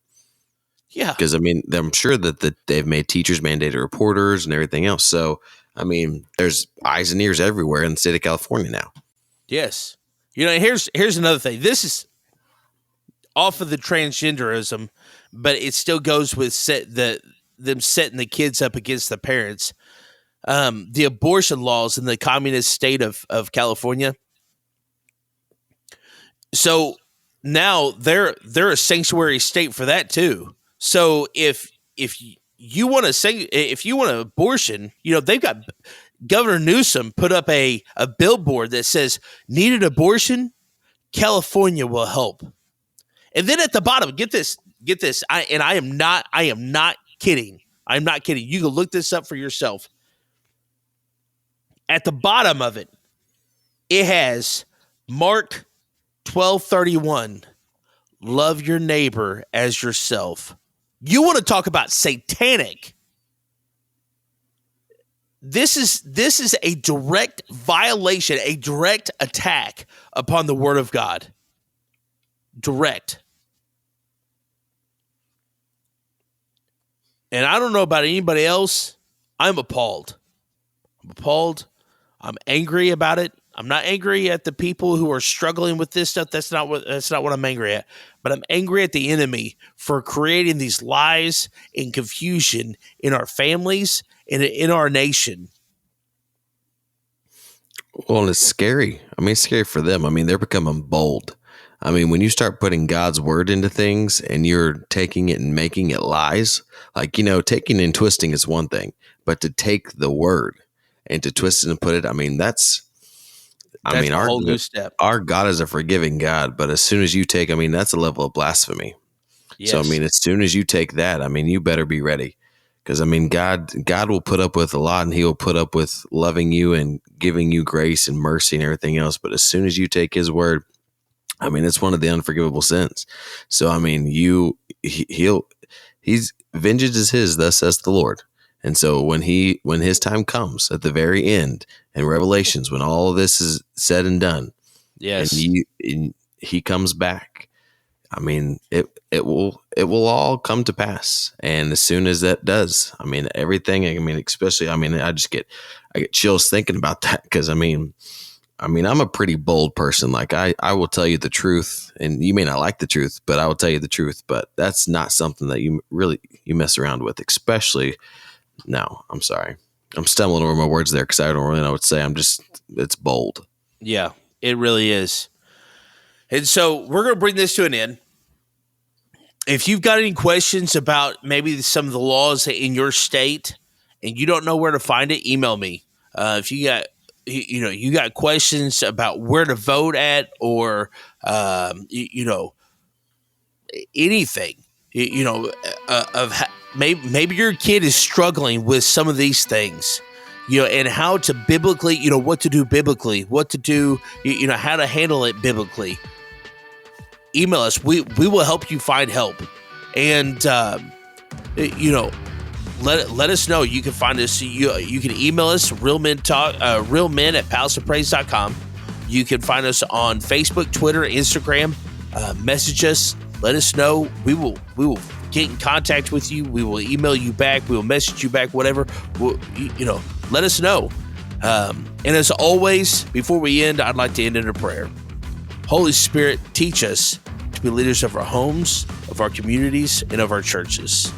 Yeah. Because I mean, I'm sure that they've made teachers mandated reporters and everything else. So, I mean, there's eyes and ears everywhere in the state of California now. Yes. Here's another thing. This is off of the transgenderism, but it still goes with them setting the kids up against the parents. The abortion laws in the communist state of California. So now they're a sanctuary state for that too. So if you want an abortion, they've got Governor Newsom put up a billboard that says, "Need an abortion? California will help." And then at the bottom, get this. I am not kidding. I'm not kidding. You can look this up for yourself. At the bottom of it, it has Mark 12:31. Love your neighbor as yourself. You want to talk about satanic? This is a direct violation, a direct attack upon the word of God. Direct. And I don't know about anybody else. I'm appalled. I'm angry about it. I'm not angry at the people who are struggling with this stuff. That's not what I'm angry at. But I'm angry at the enemy for creating these lies and confusion in our families and in our nation. Well, and it's scary. I mean, it's scary for them. I mean, they're becoming bold. I mean, when you start putting God's word into things and you're taking it and making it lies, like, taking and twisting is one thing, but to take the word and to twist it and put it, that's a whole new step. Our God is a forgiving God, but as soon as you take, that's a level of blasphemy. Yes. So, as soon as you take that, you better be ready. Because, God will put up with a lot, and he will put up with loving you and giving you grace and mercy and everything else. But as soon as you take his word, it's one of the unforgivable sins. So, he's vengeance is his, thus says the Lord. And so when his time comes at the very end in Revelations, when all of this is said and done, yes, and he comes back, it will all come to pass. And as soon as that does, everything, especially, I get chills thinking about that. Cause I'm a pretty bold person. Like I will tell you the truth, and you may not like the truth, but I will tell you the truth. But that's not something that you mess around with, especially. No, I'm sorry. I'm stumbling over my words there because I don't really know what to say. It's bold. Yeah, it really is. And so we're going to bring this to an end. If you've got any questions about maybe some of the laws in your state and you don't know where to find it, email me. If you got questions about where to vote at or, anything, maybe your kid is struggling with some of these things, and how to biblically, what to do biblically, what to do, how to handle it biblically. Email us. We will help you find help. And, let us know. You can find us. You can email us, realmen@palaceofpraise.com. You can find us on Facebook, Twitter, Instagram. Message us. Let us know. We will get in contact with you. We will email you back. We will message you back, whatever. Let us know. And as always, before we end, I'd like to end in a prayer. Holy Spirit, teach us to be leaders of our homes, of our communities, and of our churches.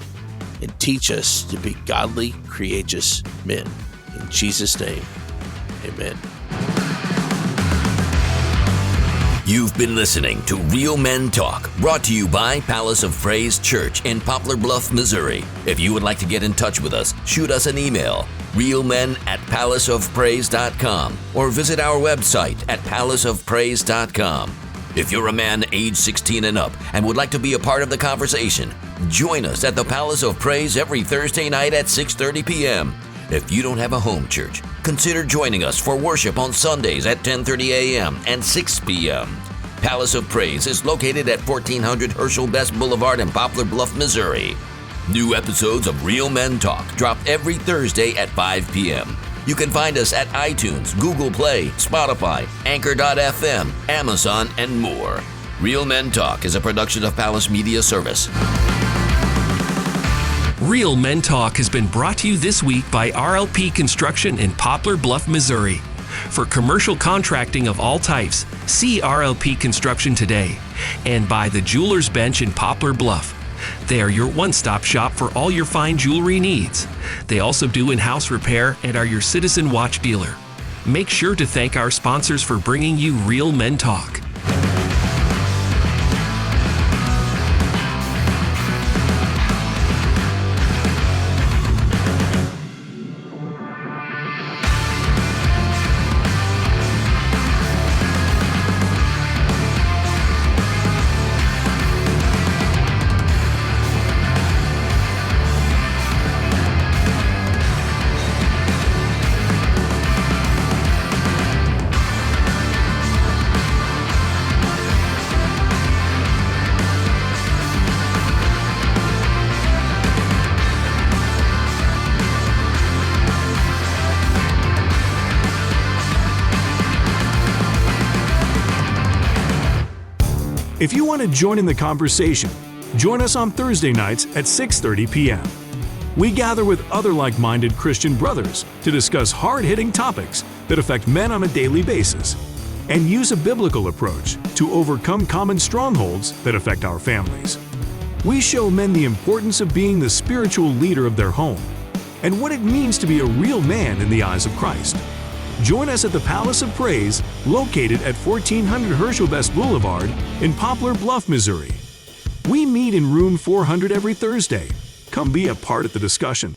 And teach us to be godly, courageous men. In Jesus' name, amen. You've been listening to Real Men Talk, brought to you by Palace of Praise Church in Poplar Bluff, Missouri. If you would like to get in touch with us, shoot us an email, realmen@palaceofpraise.com, or visit our website at palaceofpraise.com. If you're a man age 16 and up and would like to be a part of the conversation, join us at the Palace of Praise every Thursday night at 6:30 p.m. If you don't have a home church, consider joining us for worship on Sundays at 10:30 a.m. and 6 p.m. Palace of Praise is located at 1400 Herschel Best Boulevard in Poplar Bluff, Missouri. New episodes of Real Men Talk drop every Thursday at 5 p.m. You can find us at iTunes, Google Play, Spotify, Anchor.fm, Amazon, and more. Real Men Talk is a production of Palace Media Service. Real Men Talk has been brought to you this week by RLP Construction in Poplar Bluff, Missouri. For commercial contracting of all types, see RLP Construction today and buy the Jeweler's Bench in Poplar Bluff. They are your one-stop shop for all your fine jewelry needs. They also do in-house repair and are your Citizen watch dealer. Make sure to thank our sponsors for bringing you Real Men Talk. If you want to join in the conversation, join us on Thursday nights at 6:30 p.m. We gather with other like-minded Christian brothers to discuss hard-hitting topics that affect men on a daily basis and use a biblical approach to overcome common strongholds that affect our families. We show men the importance of being the spiritual leader of their home and what it means to be a real man in the eyes of Christ. Join us at the Palace of Praise, located at 1400 Herschel Best Boulevard in Poplar Bluff, Missouri. We meet in room 400 every Thursday. Come be a part of the discussion.